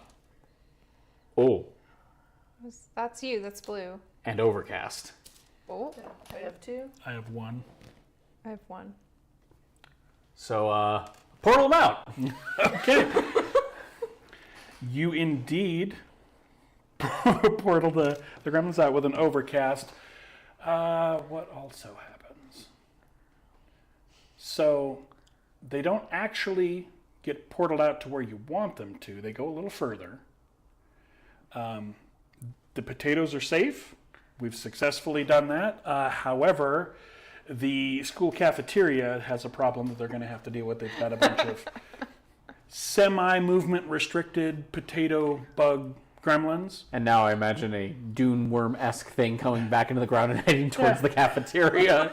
Oh, That's you. That's blue. and overcast. Oh, I have two. I have one. I have one. So portal them out. Okay. You indeed portal the gremlins out with an overcast. What also happens? So they don't actually get portaled out to where you want them to. They go a little further. The potatoes are safe. We've successfully done that. However, the school cafeteria has a problem that they're going to have to deal with. They've got a bunch of semi-movement restricted potato bug gremlins. And now I imagine a dune worm-esque thing coming back into the ground and heading towards the cafeteria.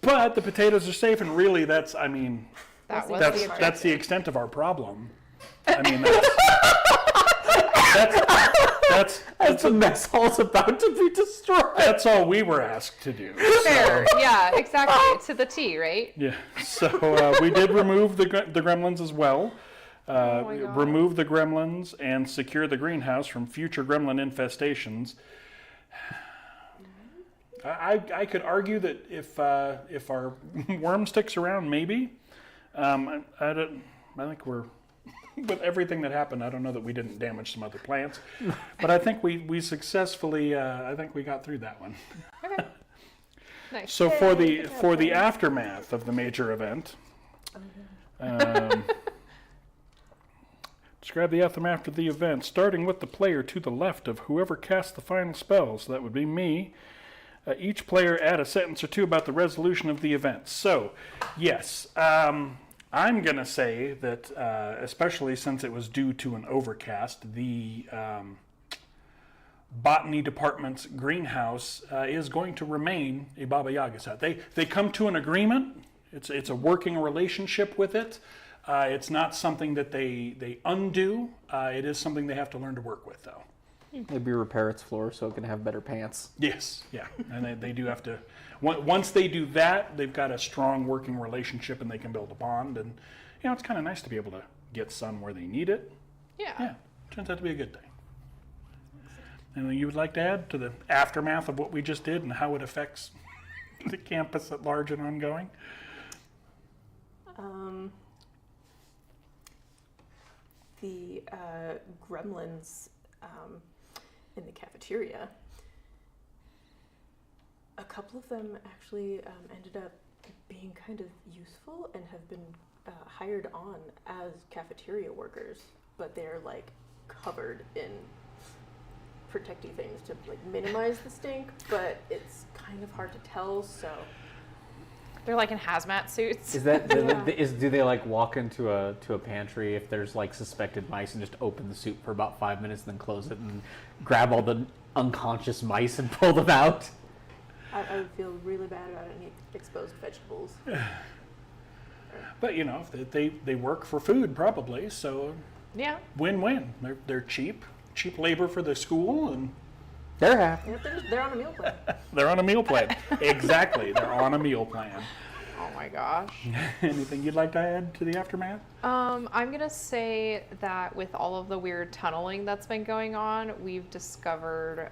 But the potatoes are safe, and really, that's, I mean, That was that's the the objective. extent of our problem. I mean, that's, As the mess hall's about to be destroyed. That's all we were asked to do. Fair. Yeah, exactly. To the T, right? Yeah. So we did remove the gremlins as well. Oh my God. Remove the gremlins and secure the greenhouse from future gremlin infestations. I could argue that if our worm sticks around, maybe. I think we're with everything that happened. I don't know that we didn't damage some other plants, but I think we successfully. I think we got through that one. Okay. Nice. So for the aftermath of the major event, describe the aftermath of the event, starting with the player to the left of whoever cast the final spell. So that would be me. Each player add a sentence or two about the resolution of the event. So, yes, I'm going to say that, especially since it was due to an overcast, the botany department's greenhouse is going to remain a Baba Yaga's hut. They come to an agreement. It's a working relationship with it. It's not something that they undo. It is something they have to learn to work with, though. Maybe repair its floor so it can have better pants. Yes, yeah, and they do have to. Once they do that, they've got a strong working relationship, and they can build a bond. And it's kind of nice to be able to get sun where they need it. Yeah. Yeah, turns out to be a good thing. Anything you would like to add to the aftermath of what we just did and how it affects the campus at large and ongoing? The gremlins in the cafeteria, a couple of them actually ended up being kind of useful and have been hired on as cafeteria workers, but they're like covered in protecty things to like minimize the stink, but it's kind of hard to tell, so They're like in hazmat suits. Is that Yeah. do they like walk into a pantry if there's like suspected mice and just open the soup for about 5 minutes and then close it and grab all the unconscious mice and pull them out? I would feel really bad about any exposed vegetables. But they work for food probably, so Yeah. win-win. They're cheap labor for the school, and They're happy. Yeah, they're on a meal plan. they're on a meal plan. Exactly, they're on a meal plan. Oh my gosh. Anything you'd like to add to the aftermath? I'm gonna say that with all of the weird tunneling that's been going on, we've discovered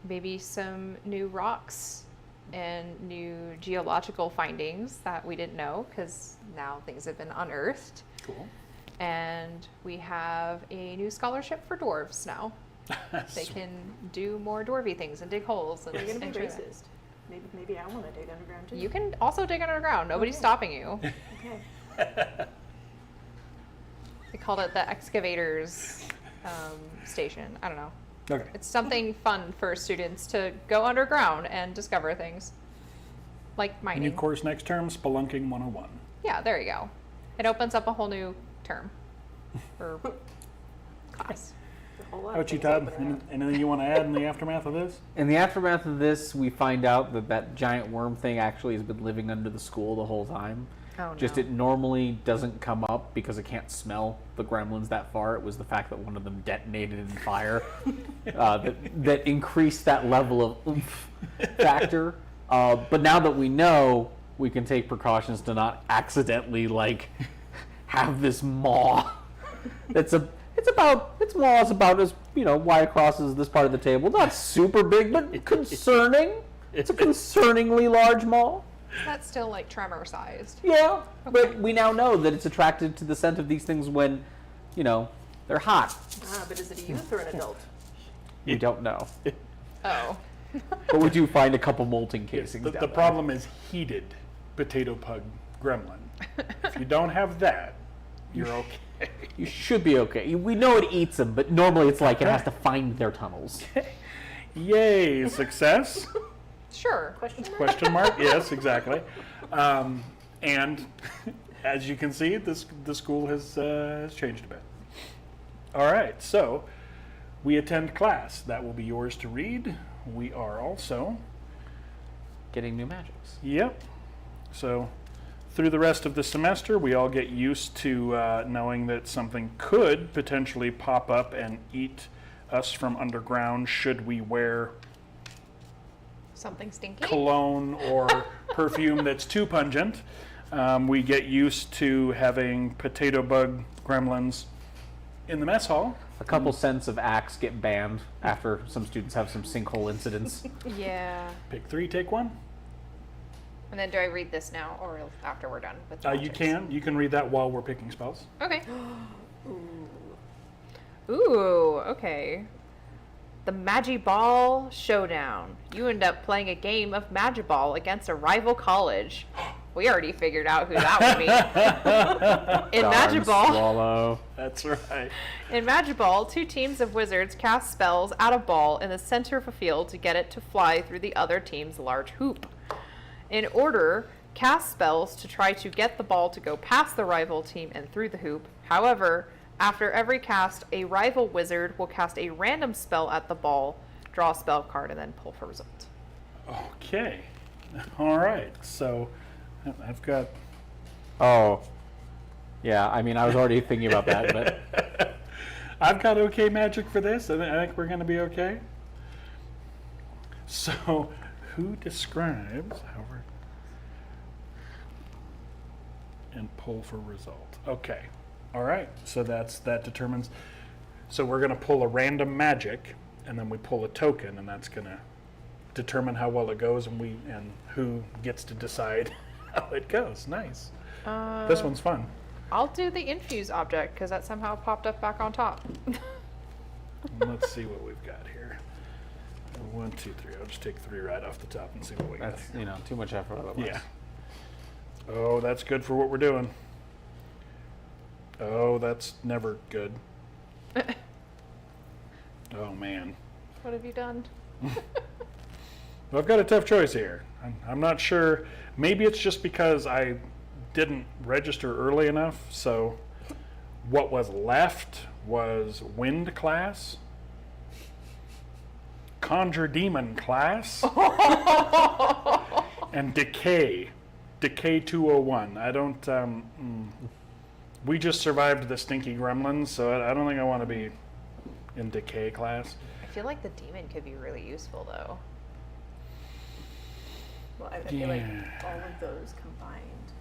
maybe some new rocks and new geological findings that we didn't know because now things have been unearthed. Cool. And we have a new scholarship for dwarves now. They can do more dwarvy things and dig holes. And You're gonna be and do that. racist. Maybe I want to dig underground too. You can also dig underground. Nobody's Okay. stopping you. Okay. They called it the excavators station. I don't know. Okay. It's something fun for students to go underground and discover things, like mining. New course next term, Spelunking 101. Yeah, there you go. It opens up a whole new term or class. There's a whole lot How of about you, things Todd? opening up. Anything you want to add in the aftermath of this? In the aftermath of this, we find out that giant worm thing actually has been living under the school the whole time. Oh, Just no. it normally doesn't come up because it can't smell the gremlins that far. It was the fact that one of them detonated in fire that increased that level of oomph factor. But now that we know, we can take precautions to not accidentally have this maw. Its maw is about as wide across as this part of the table. Not super big, but concerning. It's a concerningly large maw. That's still like tremor sized. Yeah, but Okay. we now know that it's attracted to the scent of these things when, they're hot. But is it a youth or an adult? We don't know, Oh. but we do find a couple molting Yes, casings. the down there. problem is heated potato pug gremlin. If you don't have that, you're okay. You should be okay. We know it eats them, but normally it's like it has to find their tunnels. Yay, success? Sure. Question mark? Question mark? Yes, exactly. And as you can see, the school has changed a bit. All right, so we attend class. That will be yours to read. We are also, Getting new magics. yep. So through the rest of the semester, we all get used to knowing that something could potentially pop up and eat us from underground should we wear Something stinky. cologne or perfume that's too pungent. We get used to having potato bug gremlins in the mess hall. A couple cents of axe get banned after some students have some sinkhole incidents. Yeah. Pick 3, take 1. And then do I read this now or after we're done with the You magics? can. You can read that while we're picking spells. Okay. Ooh, okay. The Magiball Showdown. You end up playing a game of Magiball against a rival college. We already figured out who that would be. In Darn Magiball, swallow. That's right. in Magiball, 2 teams of wizards cast spells at a ball in the center of a field to get it to fly through the other team's large hoop. In order, cast spells to try to get the ball to go past the rival team and through the hoop. However, after every cast, a rival wizard will cast a random spell at the ball, draw a spell card, and then pull for result. Okay. All right. So I've got. Oh. Yeah, I mean, I was already thinking about that, but I've got okay magic for this. I think we're going to be okay. So, who describes how we're. And pull for result. Okay. All right. So that determines. So we're going to pull a random magic, and then we pull a token, and that's going to determine how well it goes, and who gets to decide how it goes. Nice. This one's fun. I'll do the infuse object because that somehow popped up back on top. Let's see what we've got here. 1, 2, 3. I'll just take 3 right off the top and see what we got. that's, too much effort otherwise. Yeah. Oh, that's good for what we're doing. Oh, that's never good. Oh, man. What have you done? Well, I've got a tough choice here. I'm not sure. Maybe it's just because I didn't register early enough. So what was left was Wind class, Conjure Demon class, and Decay. Decay 201. I don't. We just survived the stinky gremlins, so I don't think I want to be in Decay class. I feel like the demon could be really useful though. Well, I feel like Yeah. all of those combined,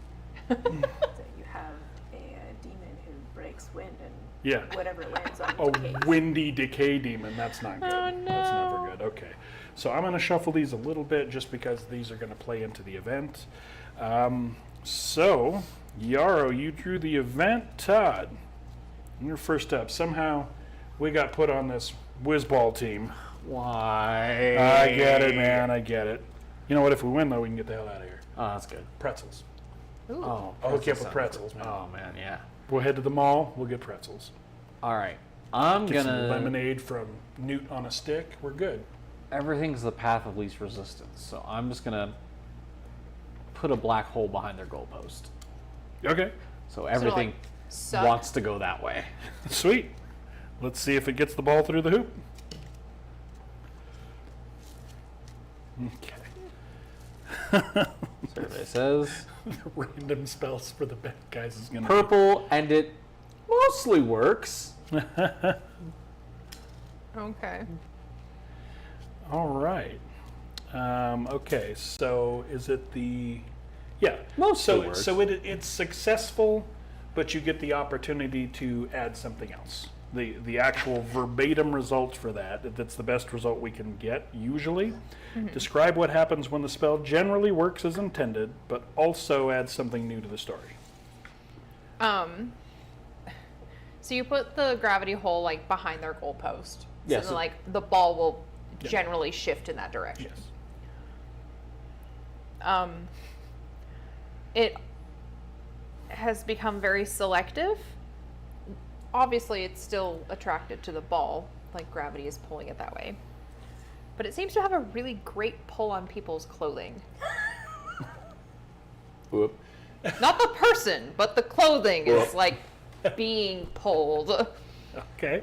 so you have a demon who breaks wind and Yeah. whatever it lands on A decays. windy decay demon. That's not good. Oh, That's never no. good. Okay. So I'm going to shuffle these a little bit just because these are going to play into the event. So, Yarrow, you drew the event. Todd, you're first up. Somehow we got put on this whizball team. Why? I get it, man. I get it. You know what? If we win, though, we can get the hell out of here. Oh, that's good. Pretzels. Ooh. Oh, I'll hook you up with sounds pretzels, good. man. Oh, man, yeah. We'll head to the mall. We'll get pretzels. All right. I'm Get gonna. some lemonade from Newt on a stick. We're good. Everything's the path of least resistance, so I'm just gonna put a black hole behind their goalpost. Okay. So everything like, suck? wants to go that way. Sweet. Let's see if it gets the ball through the hoop. Okay. Survey says Random spells for the bad guys is going to purple, and it mostly works. Okay. All right. Okay, so is it the... Yeah. Mostly works. So it's successful, but you get the opportunity to add something else. The actual verbatim result for that's the best result we can get, usually. Describe what happens when the spell generally works as intended, but also adds something new to the story. So you put the gravity hole like behind their goalpost. So Yeah, then, so- like the ball will Yeah. generally shift in that direction. Yes. It has become very selective. Obviously, it's still attracted to the ball, like gravity is pulling it that way. But it seems to have a really great pull on people's clothing. Whoop. Not the person, but the clothing is Whoop. like being pulled. Okay.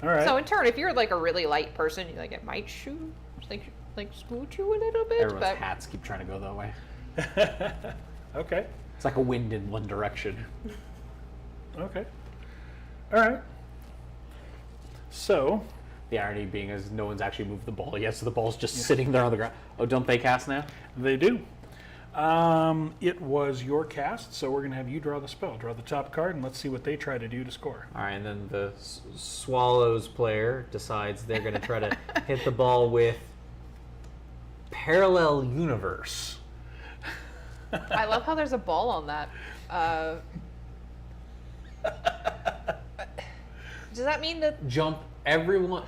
All right. So in turn, if you're like a really light person, like it might shoot, like scoot you a little bit. Everyone's but hats keep trying to go that way. Okay. It's like a wind in one direction. Okay. All right. So, The irony being is no one's actually moved the ball yet, so the ball's just sitting there on the ground. Oh, don't they cast now? they do. It was your cast, so we're going to have you draw the spell. Draw the top card, and let's see what they try to do to score. All right, and then the Swallows player decides they're going to try to hit the ball with Parallel Universe. I love how there's a ball on that. Does that mean that Jump everyone.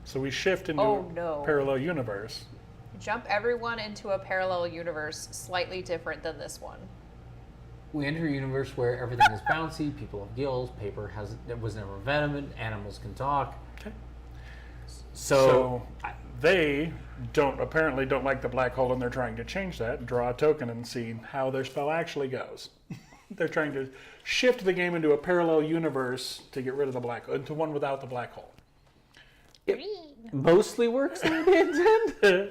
So we shift into Oh, no. parallel universe. jump everyone into a parallel universe slightly different than this one? We enter a universe where everything is bouncy, people have gills, paper was never venomous, animals can talk. Okay. So, They apparently don't like the black hole, and they're trying to change that. Draw a token and see how their spell actually goes. They're trying to shift the game into a parallel universe to get rid of the into one without the black hole. Mostly works the way they intend.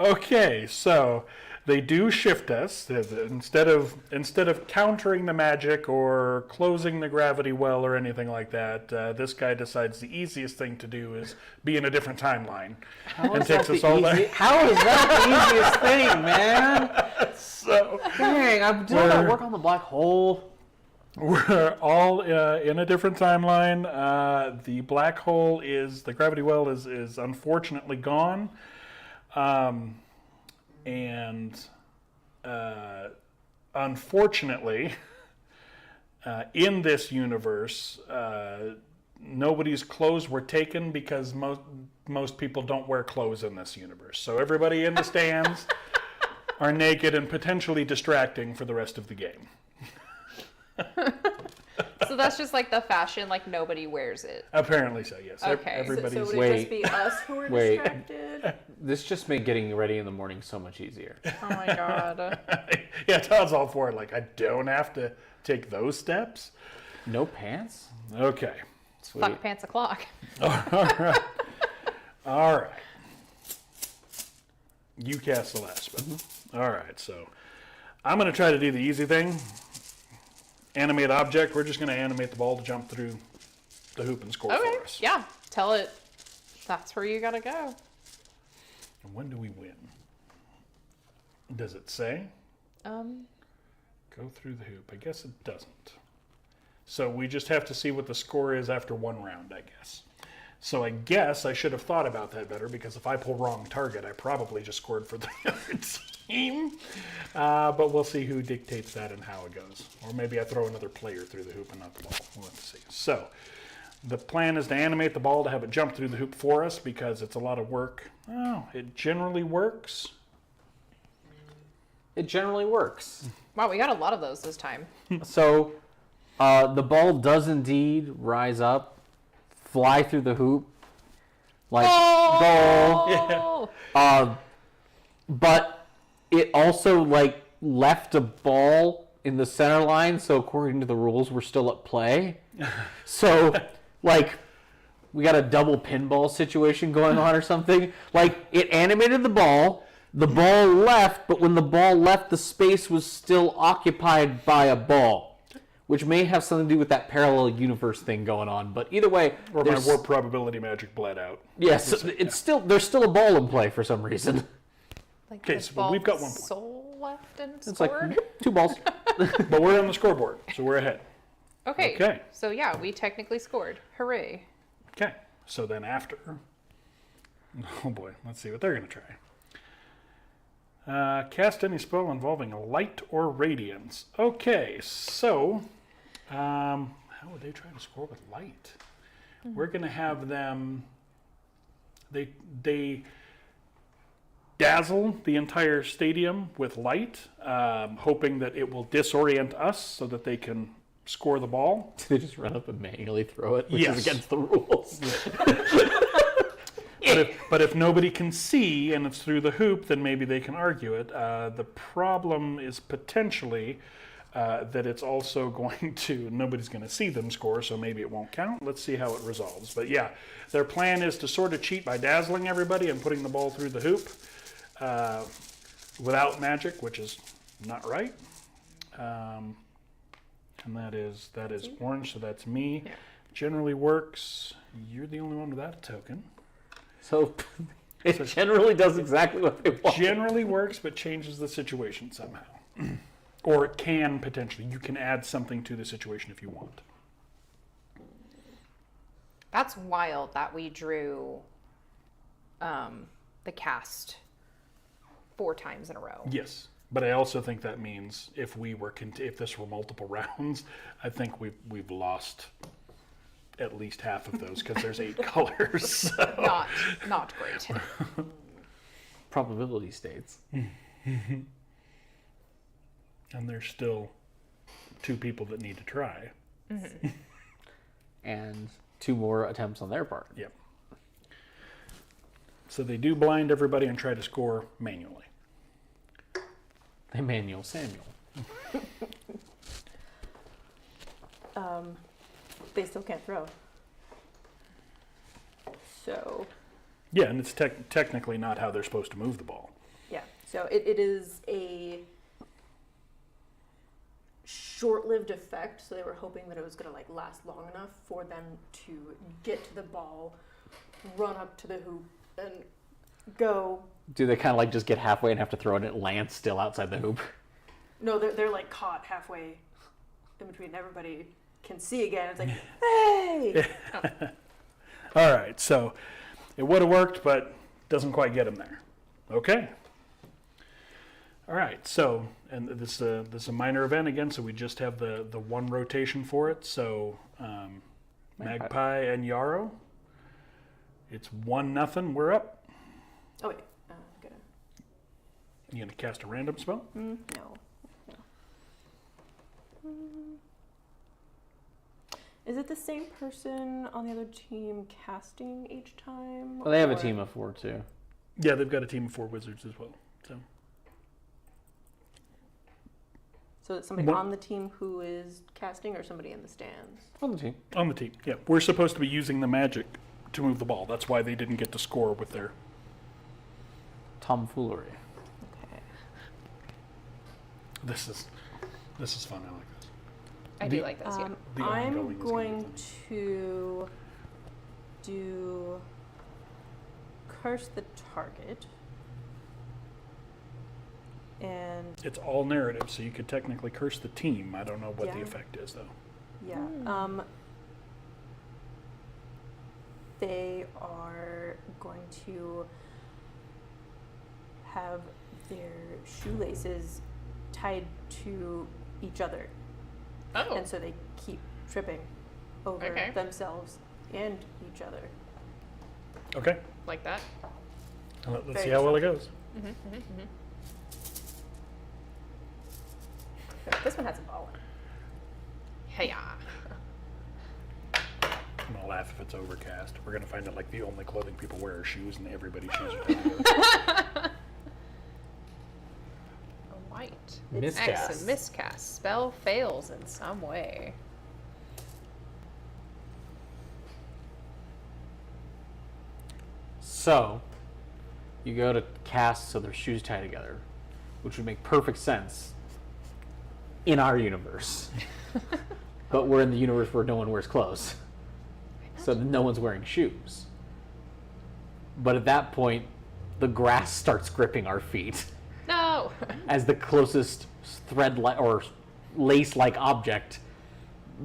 Okay, so they do shift us. Instead of countering the magic or closing the gravity well or anything like that, this guy decides the easiest thing to do is be in a different timeline. And takes us all there. How is that the easiest thing, man? So Dang, I'm doing that work on the black hole. we're all in a different timeline. The black hole the gravity well is unfortunately gone. And unfortunately, in this universe, nobody's clothes were taken because most people don't wear clothes in this universe. So everybody in the stands are naked and potentially distracting for the rest of the game. So that's just like the fashion, like nobody wears it. Apparently so, yes. Okay. Everybody's So would it Wait. just be us who are Wait. distracted? This just made getting ready in the morning so much easier. Oh my god. yeah, Todd's all for it. Like, I don't have to take those steps. No pants? Okay. Sweet. Fuck pants o'clock. All right. You cast the last spell. All right, so I'm going to try to do the easy thing. Animate object. We're just going to animate the ball to jump through the hoop and score Okay. for us. Yeah. Tell it. That's where you gotta go. And when do we win? Does it say? Go through the hoop. I guess it doesn't. So we just have to see what the score is after one round, I guess. So I guess I should have thought about that better, because if I pull wrong target, I probably just scored for the other team. But we'll see who dictates that and how it goes. Or maybe I throw another player through the hoop and not the ball. We'll have to see. So the plan is to animate the ball to have it jump through the hoop for us, because it's a lot of work. Oh, it generally works. It generally works. Wow, we got a lot of those this time. So, the ball does indeed rise up, fly through the hoop, like goal. Oh! But it also left a ball in the center line, so according to the rules, we're still at play. So, we got a double pinball situation going on or something. It animated the ball left, but when the ball left, the space was still occupied by a ball, which may have something to do with that parallel universe thing going on. But either way, Or my warp probability magic bled out. yes, there's still a ball in play for some reason. Like Okay, the so we've got 1 point. soul left and It's scored? like 2 balls. But we're on the scoreboard, so we're ahead. Okay. Okay. So yeah, we technically scored. Hooray. Okay, so then after, oh boy, let's see what they're going to try. Cast any spell involving light or radiance. Okay, so how would they try to score with light? We're going to have them, they dazzle the entire stadium with light, hoping that it will disorient us so that they can score the ball. They just run up and manually throw it, which Yes. is against the rules. But if nobody can see and it's through the hoop, then maybe they can argue it. The problem is potentially that it's also going to, nobody's going to see them score, so maybe it won't count. Let's see how it resolves. But yeah, their plan is to sort of cheat by dazzling everybody and putting the ball through the hoop. without magic, which is not right. And that is orange, so that's me. Yeah. Generally works. You're the only one without a token. So it generally does exactly what they want. Generally works, but changes the situation somehow. Or it can potentially. You can add something to the situation if you want. That's wild that we drew the cast 4 times in a row. Yes, but I also think that means if this were multiple rounds, I think we've lost at least half of those because there's 8 colors. So. Not great. Probability states. And there's still 2 people that need to try. Mm-hmm. And 2 more attempts on their part. Yep. So they do blind everybody and try to score manually. Emmanuel Samuel. They still can't throw. So, Yeah, and it's technically not how they're supposed to move the ball. yeah. So it is a short-lived effect. So they were hoping that it was going to like last long enough for them to get to the ball, run up to the hoop, and go. Do they kind of like just get halfway and have to throw it and it lands still outside the hoop? No, they're like caught halfway in between. Everybody can see again. It's like, hey! All right, so it would have worked, but doesn't quite get him there. Okay. All right, so, and this is a minor event again, so we just have the 1 rotation for it. So Magpie and Yarrow, it's 1-0. We're up. Oh wait, gonna. You gonna cast a random spell? No. Is it the same person on the other team casting each time? Well, they have a or- team of 4 too. Yeah, they've got a team of 4 wizards as well. So it's somebody What- on the team who is casting, or somebody in the stands? On the team. On the team, yeah. We're supposed to be using the magic to move the ball. That's why they didn't get to score with their. Tomfoolery. Okay. This is fun. I like this. I do like this, yeah. The ongoing I'm is gonna be going fun. to do curse the target. And It's all narrative, so you could technically curse the team. I don't know what the Yeah. effect is though. yeah, they are going to have their shoelaces tied to each other. Oh. And so they keep tripping over Okay. themselves and each other. Okay. Like that. Let's Very see how well it goes. This one has a ball in it. Hey-ya. I'm gonna laugh if it's overcast. We're gonna find out like the only clothing people wear are shoes, and everybody's shoes are together. A white. Miscast. Excellent. Miscast. Spell fails in some way. So, you go to cast so their shoes tie together, which would make perfect sense in our universe. But we're in the universe where no one wears clothes. So no one's wearing shoes. But at that point, the grass starts gripping our feet No. as the closest thread or lace-like object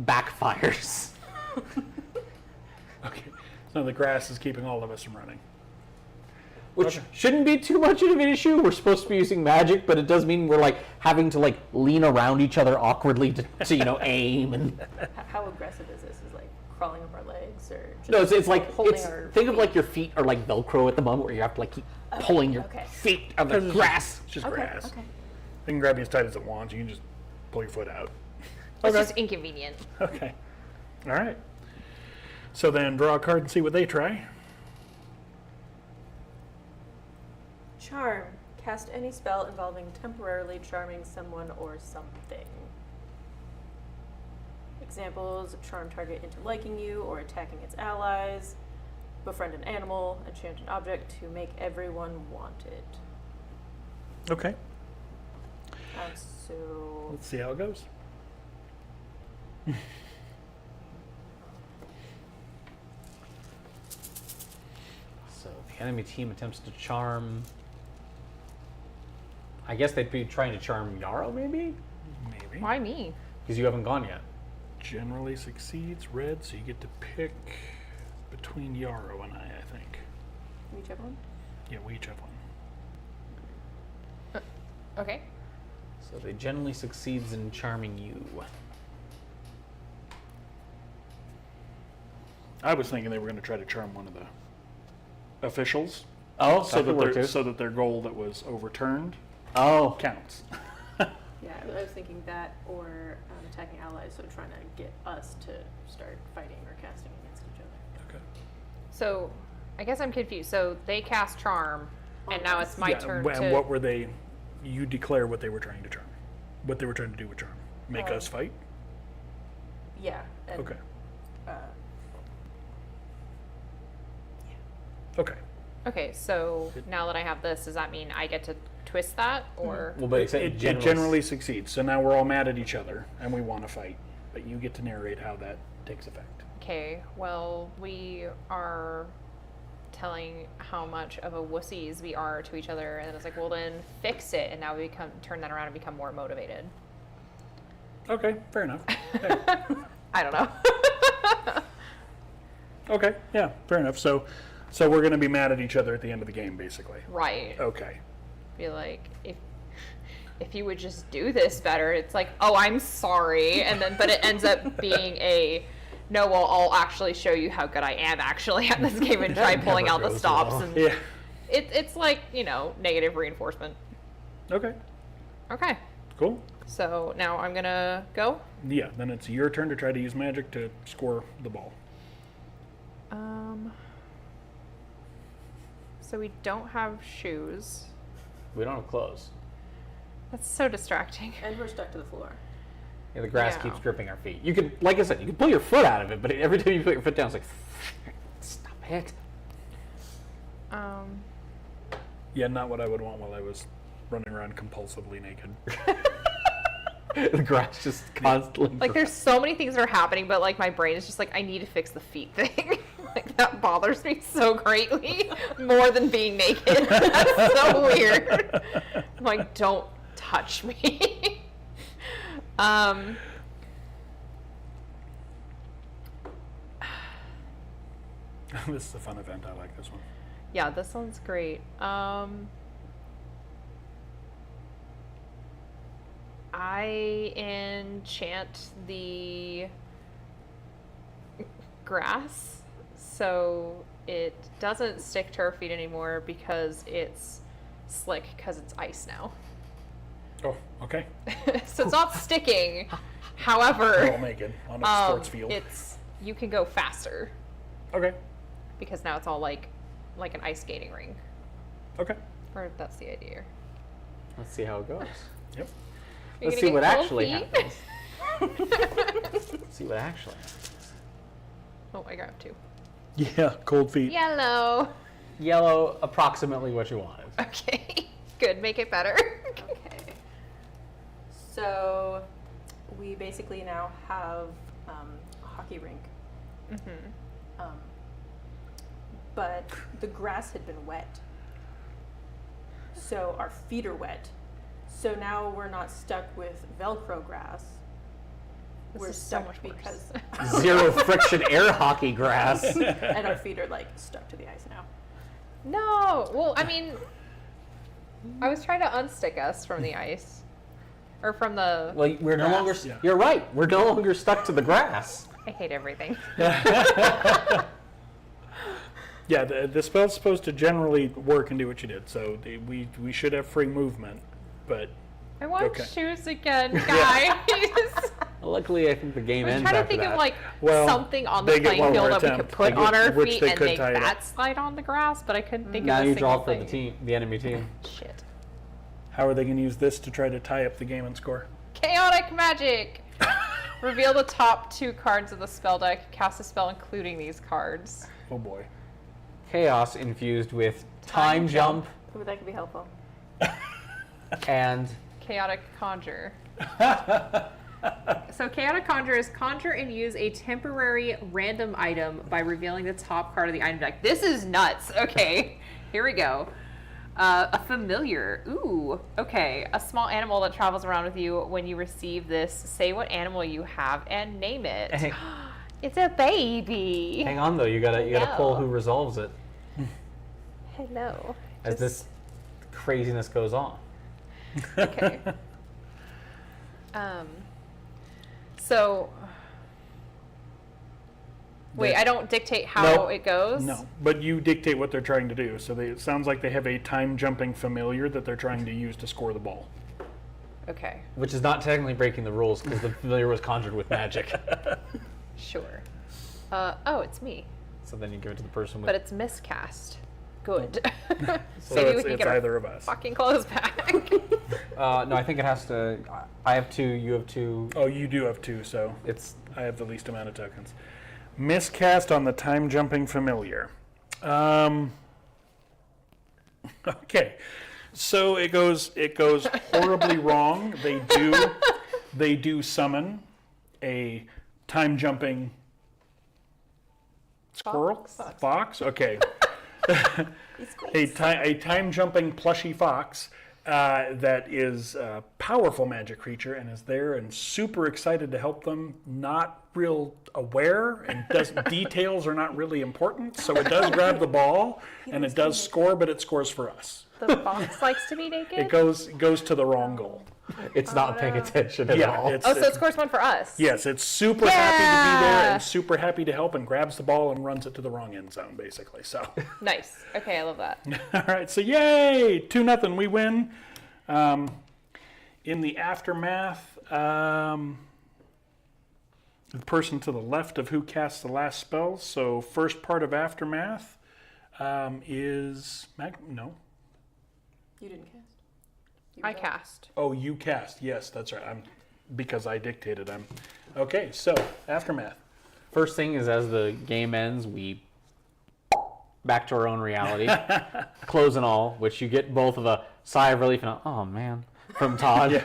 backfires. Okay. So the grass is keeping all of us from running. Which Okay. shouldn't be too much of an issue. We're supposed to be using magic, but it does mean we're like having to like lean around each other awkwardly to you know aim and. How aggressive is this? Is like crawling up our legs, or just No, it's like holding our think of feet? like your feet are like Velcro at the moment, where you have to like keep pulling your okay. feet out of the grass. It's just Okay, grass. okay. They can grab you as tight as it wants. You can just pull your foot out. It's just inconvenient. Okay. All right. So then draw a card and see what they try. Charm. Cast any spell involving temporarily charming someone or something. Examples: charm target into liking you or attacking its allies. Befriend an animal. Enchant an object to make everyone want it. Okay. So Let's see how it goes. So the enemy team attempts to charm. I guess they'd be trying to charm Yarrow, maybe? Maybe. Why me? Because you haven't gone yet. Generally succeeds. Red, so you get to pick between Yarrow and I think. we each have one. Yeah, we each have one. Okay. So they generally succeeds in charming you. I was thinking they were going to try to charm one of the officials, Oh, so that work their too. so that their goal that was overturned Oh, counts. Yeah, I was thinking that or attacking allies, so trying to get us to start fighting or casting against each other. Okay. So, I guess I'm confused. So they cast charm, and now it's my turn and to. what were they? You declare what they were trying to charm. What they were trying to do with charm. Make us fight. Yeah. And, Okay. Uh, Okay. Okay, so now that I have this, does that mean I get to twist that, or? well, but except It generally succeeds. So now we're all mad at each other and we want to fight, but you get to narrate how that takes effect. Okay, well, we are telling how much of a wussies we are to each other, and it's like, well, then fix it, and now we turn that around and become more motivated. Okay, fair enough. Hey, I don't know. okay, yeah, fair enough. So we're going to be mad at each other at the end of the game, basically. Right. Okay. Be like, if you would just do this better, it's like, oh, I'm sorry, and then but it ends up being a no. Well, I'll actually show you how good I am actually at this game and try That pulling never out the goes stops, well. and Yeah. it's like, negative reinforcement. Okay. Okay, Cool. so now I'm gonna go. Yeah. Then it's your turn to try to use magic to score the ball. So we don't have shoes. We don't have clothes. That's so distracting. and we're stuck to the floor. Yeah, the grass Yeah. keeps gripping our feet. You can, like I said, you can pull your foot out of it, but every time you put your foot down, it's like, stop it. Yeah, not what I would want while I was running around compulsively naked. The grass just constantly. Like, there's so many things that are happening, but like my brain is just like, I need to fix the feet thing. Like, that bothers me so greatly, more than being naked. That's so weird. I'm like, don't touch me. This is a fun event. I like this one. Yeah, this one's great. I enchant the grass so it doesn't stick to our feet anymore because it's slick because it's ice now. Oh, okay. So it's not sticking. We're all However, naked on a sports field. you can go faster Okay. because now it's all like an ice skating rink. Okay. Or that's the idea. Let's see how it goes. Yep. You're Let's gonna see what get cold actually feet? happens. Let's see what actually happens. Oh, I grabbed two. Yeah, cold feet. Yellow. Yellow, approximately what you wanted. Okay. Good. Make it better. Okay. So we basically now have a hockey rink. But the grass had been wet. So our feet are wet. So now we're not stuck with Velcro grass. This We're is so stuck much worse. because Zero friction air hockey grass. and our feet are like stuck to the ice now. No. Well, I mean, I was trying to unstick us from the ice, or from the. Well, we're no longer. Yeah. You're right. We're no longer stuck to the grass. I hate everything. Yeah, the spell's supposed to generally work and do what you did. So we should have free movement, but I want Okay. shoes again, guys. Luckily, I think the game I was ends trying to after think that. of like Well, something on the they get playing one field more that we could attempt, put on our which feet they and could make tie it up. that slide on the grass, but I couldn't think now of a you single draw for thing. the enemy team. Shit. how are they going to use this to try to tie up the game and score? Chaotic magic. Reveal the top 2 cards of the spell deck. Cast a spell including these cards. Oh boy. Chaos infused with Time time jump. Ooh, that could be helpful. And Chaotic Conjure. So Chaotic Conjure is conjure and use a temporary random item by revealing the top card of the item deck. This is nuts. Okay, here we go. A familiar. Ooh, okay. A small animal that travels around with you. When you receive this, say what animal you have and name it. Hey. It's a baby. hang on though, you gotta pull who resolves it Hello. as this craziness goes on. Okay. So. Wait, I don't dictate how Nope. it goes? No, but you dictate what they're trying to do. So it sounds like they have a time-jumping familiar that they're trying to use to score the ball. Okay, Which is not technically breaking the rules because the familiar was conjured with magic. sure. Oh, it's me. So then you give it to the person with. But it's miscast. Good. So Maybe we it's, can it's get our either of us. fucking clothes back. No, I think it has to. I have 2. You have 2. Oh, you do have 2, so It's I have the least amount of tokens. Miscast on the time-jumping familiar. Okay, so it goes horribly wrong. They do summon a time-jumping squirrel? Fox? Okay. A time-jumping plushy fox that is a powerful magic creature and is there and super excited to help them, not real aware, and details are not really important, so it does grab the ball and it does score, but it scores for us. The fox likes to be naked? It goes to the wrong goal. it's not paying attention at all. it's, Oh, so it scores one for us. yes, it's super happy to be there Yeah. and super happy to help and grabs the ball and runs it to the wrong end zone, basically. So, Nice. Okay, I love that. all right, so yay, 2-0, we win. In the aftermath, the person to the left of who casts the last spell. So first part of aftermath is no. You didn't cast. You I got- cast. Oh, you cast. Yes, that's right. Because I dictated. Okay. So aftermath. First thing is, as the game ends, we back to our own reality, clothes and all, which you get both of a sigh of relief and a, oh man, from Todd.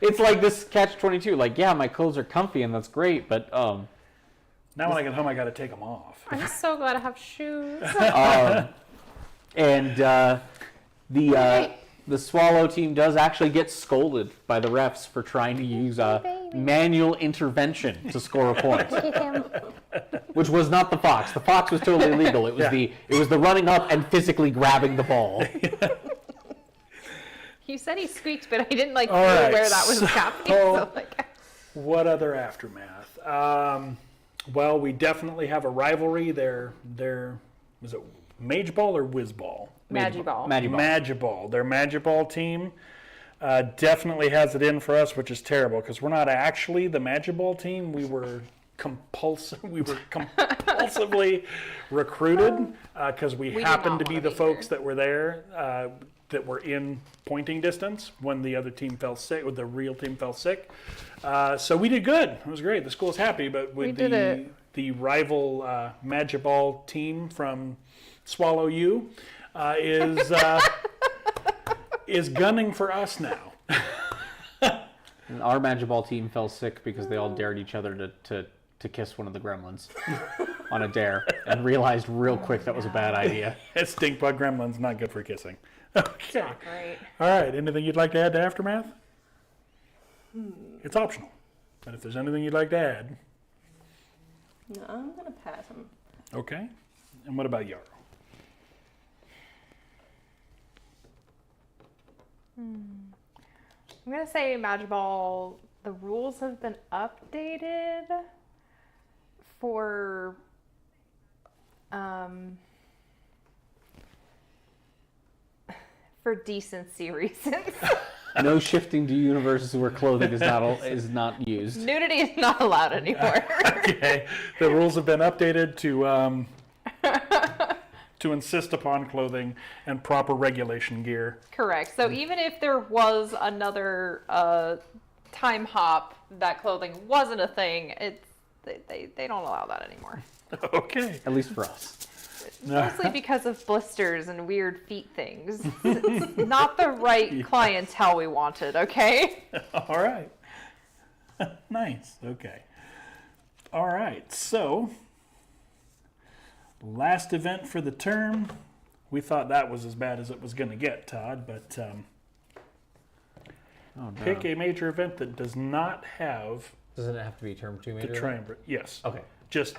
It's like this catch-22. Like, yeah, my clothes are comfy and that's great, but Now when I get home, I got to take them off. I'm so glad I have shoes. and the Swallow team does actually get scolded by the refs for trying to use manual intervention to score a point, which was not the fox. The fox was totally legal. It was the running up and physically grabbing the ball. You said he squeaked, but I didn't like All know right, where that was so- happening. So, like, What other aftermath? Well, we definitely have a rivalry. They're was it Mage Ball or Whiz Ball? Magiball. Magiball. Their Magiball team definitely has it in for us, which is terrible because we're not actually the Magiball team. We were compulsively recruited because we did happened not to be wanna the be folks here. that were there that were in pointing distance when the other team fell sick, or the real team fell sick. So we did good. It was great. The school's happy, but with We did it. the rival Magiball team from Swallow U is gunning for us now. And our Magiball team fell sick because they all dared each other to kiss one of the gremlins on a dare and realized real quick that was a bad idea. Stink bug gremlins not good for kissing. Okay. Great. All right. Anything you'd like to add to Aftermath? It's optional, but if there's anything you'd like to add, No, I'm gonna pass him. okay. And what about Yarrow? I'm gonna say Magiball. The rules have been updated for decency reasons. No shifting to universes where clothing is not used. Nudity is not allowed anymore. Okay. The rules have been updated to insist upon clothing and proper regulation gear. Correct. So even if there was another time hop that clothing wasn't a thing, they don't allow that anymore. Okay. At least for us. Mostly because of blisters and weird feet things. It's not the right clientele we wanted, okay? All right. Nice. Okay. All right. So, last event for the term. We thought that was as bad as it was going to get, Todd, but Oh, no. pick a major event that does not have Doesn't it have to be term 2 the major? triumvirate. Yes. Okay. Just,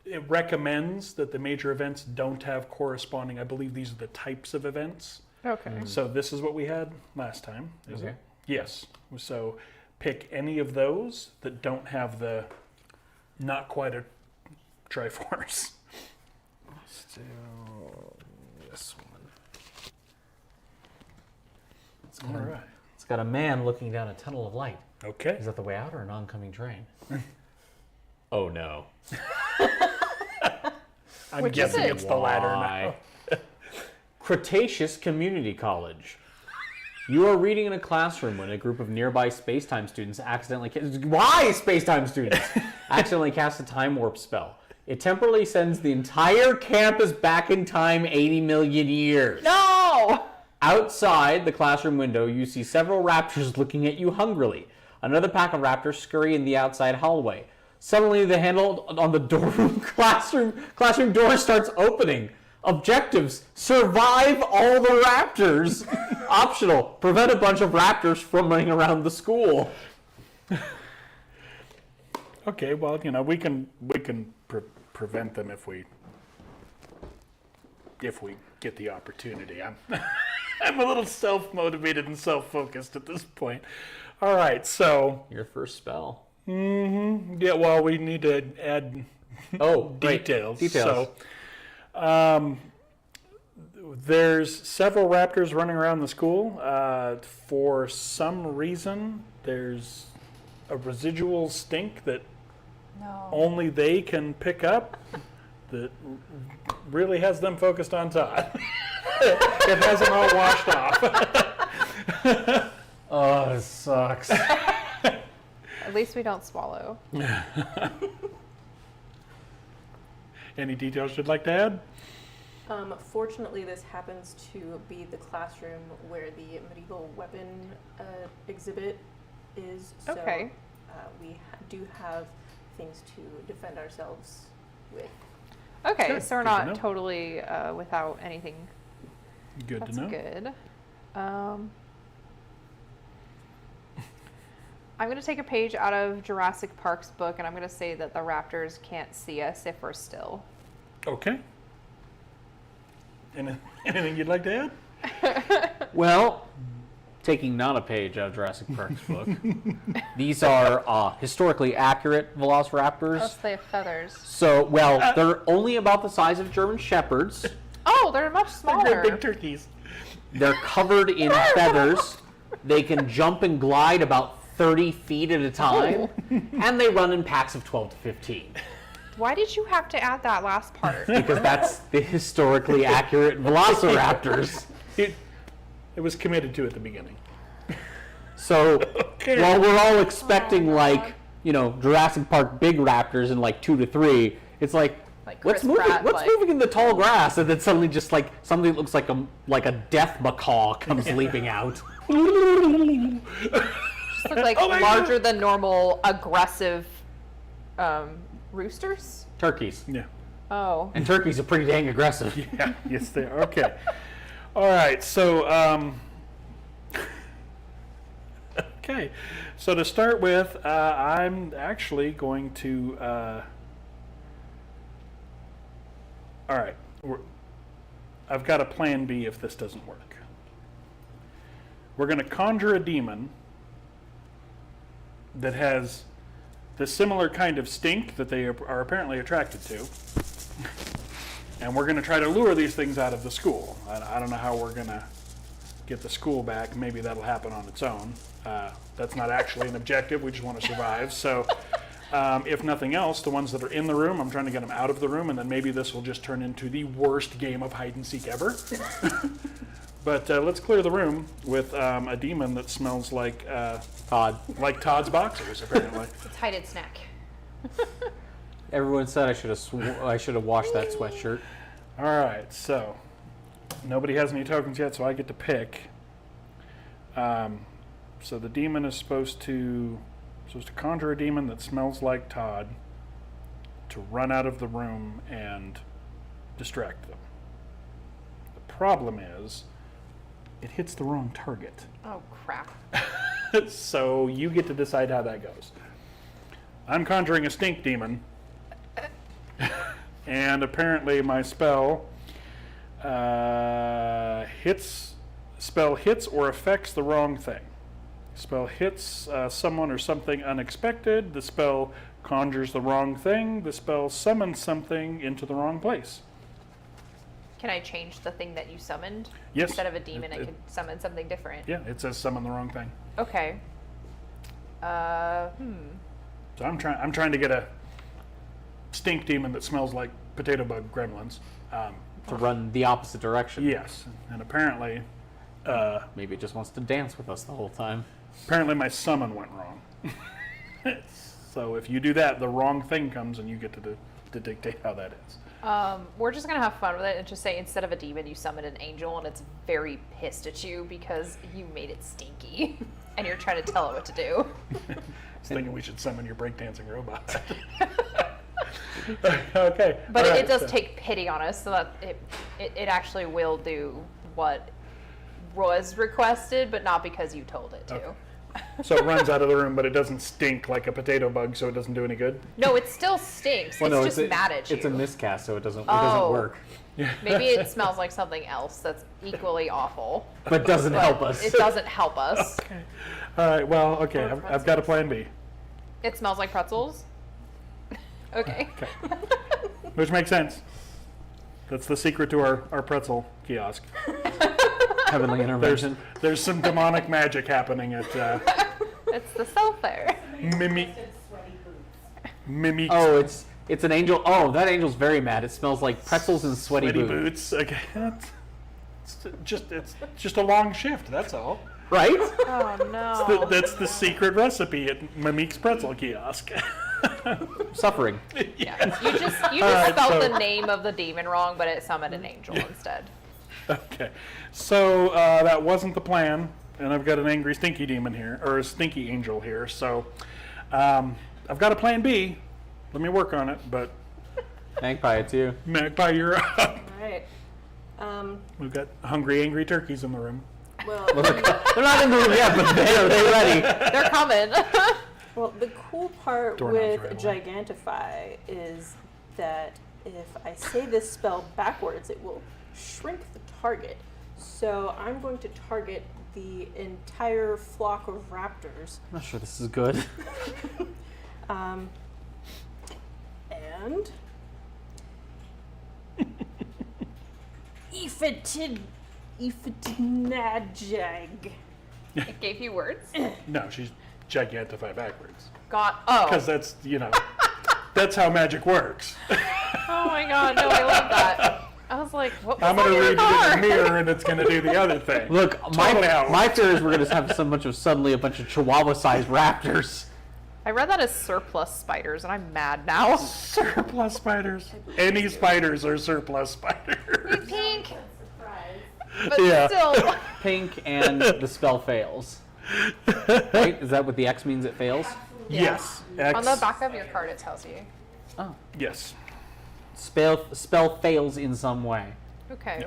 it recommends that the major events don't have corresponding, I believe these are the types of events. Okay. So this is what we had last time, is Okay. it? Yes. So pick any of those that don't have the, not quite a Triforce. Still this one. All right. It's got a man looking down a tunnel of light. Okay. Is that the way out or an oncoming train? Oh no. I'm Which is guessing it? it's the latter now. Why? Cretaceous Community College. You are reading in a classroom when a group of nearby space-time students accidentally accidentally cast a time warp spell. It temporarily sends the entire campus back in time 80 million years. No! Outside the classroom window, you see several raptors looking at you hungrily. Another pack of raptors scurry in the outside hallway. Suddenly, the handle on the classroom door starts opening. Objectives: survive all the raptors. Optional: prevent a bunch of raptors from running around the school. Okay, well, we can prevent them if we get the opportunity. I'm a little self-motivated and self-focused at this point. All right, so Your first spell. yeah, well, we need to add Oh, great. details. Details. So, there's several raptors running around the school. For some reason, there's a residual stink that No. only they can pick up that really has them focused on Todd. It hasn't all washed off. Oh, this sucks. At least we don't swallow. Any details you'd like to add? Fortunately, this happens to be the classroom where the medieval weapon exhibit is. So, Okay. we do have things to defend ourselves with. Okay, Good, so we're good to not know. totally without anything. Good That's to know. good. I'm going to take a page out of Jurassic Park's book, and I'm going to say that the raptors can't see us if we're still. Okay. Anything you'd like to add? Well, taking not a page out of Jurassic Park's book, these are historically accurate velociraptors. Plus they have feathers. So, they're only about the size of German shepherds. Oh, they're much They're smaller. big turkeys. They're covered in feathers. They can jump and glide about 30 feet at a time. And they run in packs of 12 to 15. Why did you have to add that last part? Because that's the historically accurate velociraptors. It was committed to at the beginning. So, Okay. while we're all expecting, Jurassic Park big raptors in 2 to 3, it's like Chris what's moving? Pratt, What's moving in the tall grass? And then suddenly, just something that looks like a death macaw comes leaping out. Just look like Oh my larger than normal, aggressive roosters. Turkeys, Yeah. Oh. and turkeys are pretty dang aggressive. Yeah. Yes, they are. Okay. All right. So, okay. So to start with, I'm actually going to. All right. I've got a plan B if this doesn't work. We're going to conjure a demon that has the similar kind of stink that they are apparently attracted to. And we're going to try to lure these things out of the school. I don't know how we're going to get the school back. Maybe that'll happen on its own. That's not actually an objective. We just want to survive. So if nothing else, the ones that are in the room, I'm trying to get them out of the room, and then maybe this will just turn into the worst game of hide and seek ever. But let's clear the room with a demon that smells like Todd, like Todd's boxers, apparently. It's hide and snack. everyone said I should have washed that sweatshirt. All right, so nobody has any tokens yet, so I get to pick. So the demon is supposed to conjure a demon that smells like Todd to run out of the room and distract them. The problem is, it hits the wrong target. Oh, crap. So you get to decide how that goes. I'm conjuring a stink demon, and apparently my spell hits or affects the wrong thing. Spell hits someone or something unexpected. The spell conjures the wrong thing. The spell summons something into the wrong place. Can I change the thing that you summoned? Yes. Instead of a demon, I could summon something different. Yeah, it says summon the wrong thing. Okay. So I'm trying to get a stink demon that smells like potato bug gremlins. To run the opposite direction. Yes, and apparently Maybe it just wants to dance with us the whole time. my summon went wrong. So if you do that, the wrong thing comes, and you get to dictate how that is. We're just gonna have fun with it and just say instead of a demon, you summon an angel, and it's very pissed at you because you made it stinky, and you're trying to tell it what to do. I was thinking we should summon your breakdancing robot. Okay. But all it right, does so- take pity on us, so that it actually will do what was requested, but not because you told it to. Okay. So it runs out of the room, but it doesn't stink like a potato bug, so it doesn't do any good. No, it still stinks. Well, it's just mad at you. It's a miscast, so it doesn't Oh. work. Maybe it smells like something else that's equally awful. But doesn't But help us. It doesn't help us. All right. Well, okay. Or I've got a plan B, It smells like pretzels. Okay. which makes sense. That's the secret to our pretzel kiosk. Heavenly intervention. There's some demonic magic happening at It's the sulfur. Mimic Oh, it's an angel. Oh, that angel's very mad. It smells like pretzels and sweaty, sweaty boots. boots. Okay. It's just a long shift. That's all. Right? Oh no. That's the secret recipe at Mimique's pretzel kiosk. Suffering. Yeah. You just right, spelled so- the name of the demon wrong, but it summoned an angel instead. Okay. So that wasn't the plan, and I've got an angry stinky demon here, or a stinky angel here. So I've got a plan B. Let me work on it. But Magpie, it's you. Magpie, you're up. All right. We've got hungry, angry turkeys in the room. Well, They're not in the room yet, but they're ready. They're coming. well, the cool part Doorknob's with rattling. Gigantify is that if I say this spell backwards, it will shrink the target. So I'm going to target the entire flock of raptors. I'm not sure this is good. And Ifitnajag. It gave you words. No, she's gigantify backwards. Oh Because that's, that's how magic works. my god, no, I love that. I was like, what was I'm going to on read your it in card? the mirror, and it's going to do the other thing. Look, Totally how it my works. fear is we're going to have suddenly a bunch of chihuahua-sized raptors. I read that as surplus spiders, and I'm mad now. Surplus spiders. Any spiders are surplus spiders. Pink. But Yeah. still. Pink and the spell fails. Right? Is that what the X means? It fails? Yes. On the back of your card, it tells you. Oh. Yes. Spell fails in some way. Okay.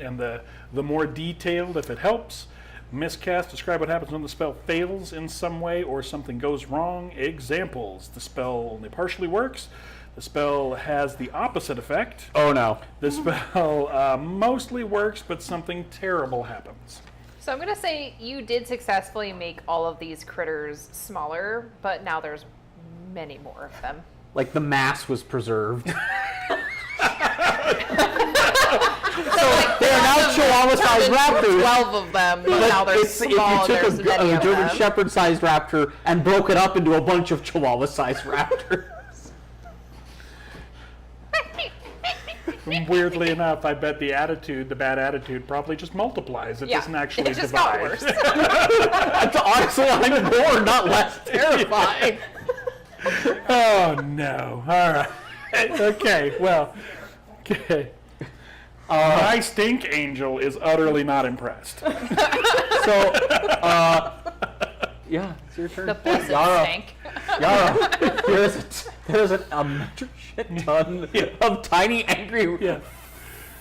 And the more detailed, if it helps, miscast, describe what happens when the spell fails in some way or something goes wrong. Examples. The spell only partially works. The spell has the opposite effect. Oh no. The spell mostly works, but something terrible happens. So I'm going to say you did successfully make all of these critters smaller, but now there's many more of them. Like the mass was preserved. So They are now chihuahua-sized raptors. 12 of them, but now they're If small. you There's took many a of German them. Shepherd-sized raptor and broke it up into a bunch of chihuahua-sized raptors. Weirdly enough, I bet the bad attitude, probably just multiplies. It Yeah, doesn't actually it just divide. got worse. That's honestly, I'm more, not less terrifying. Oh no! All right. Okay. Well. Okay. My stink angel is utterly not impressed. So, yeah, it's your turn. The blessed Yara, stank. Yara, there's a metric shit ton of tiny, angry, Yeah.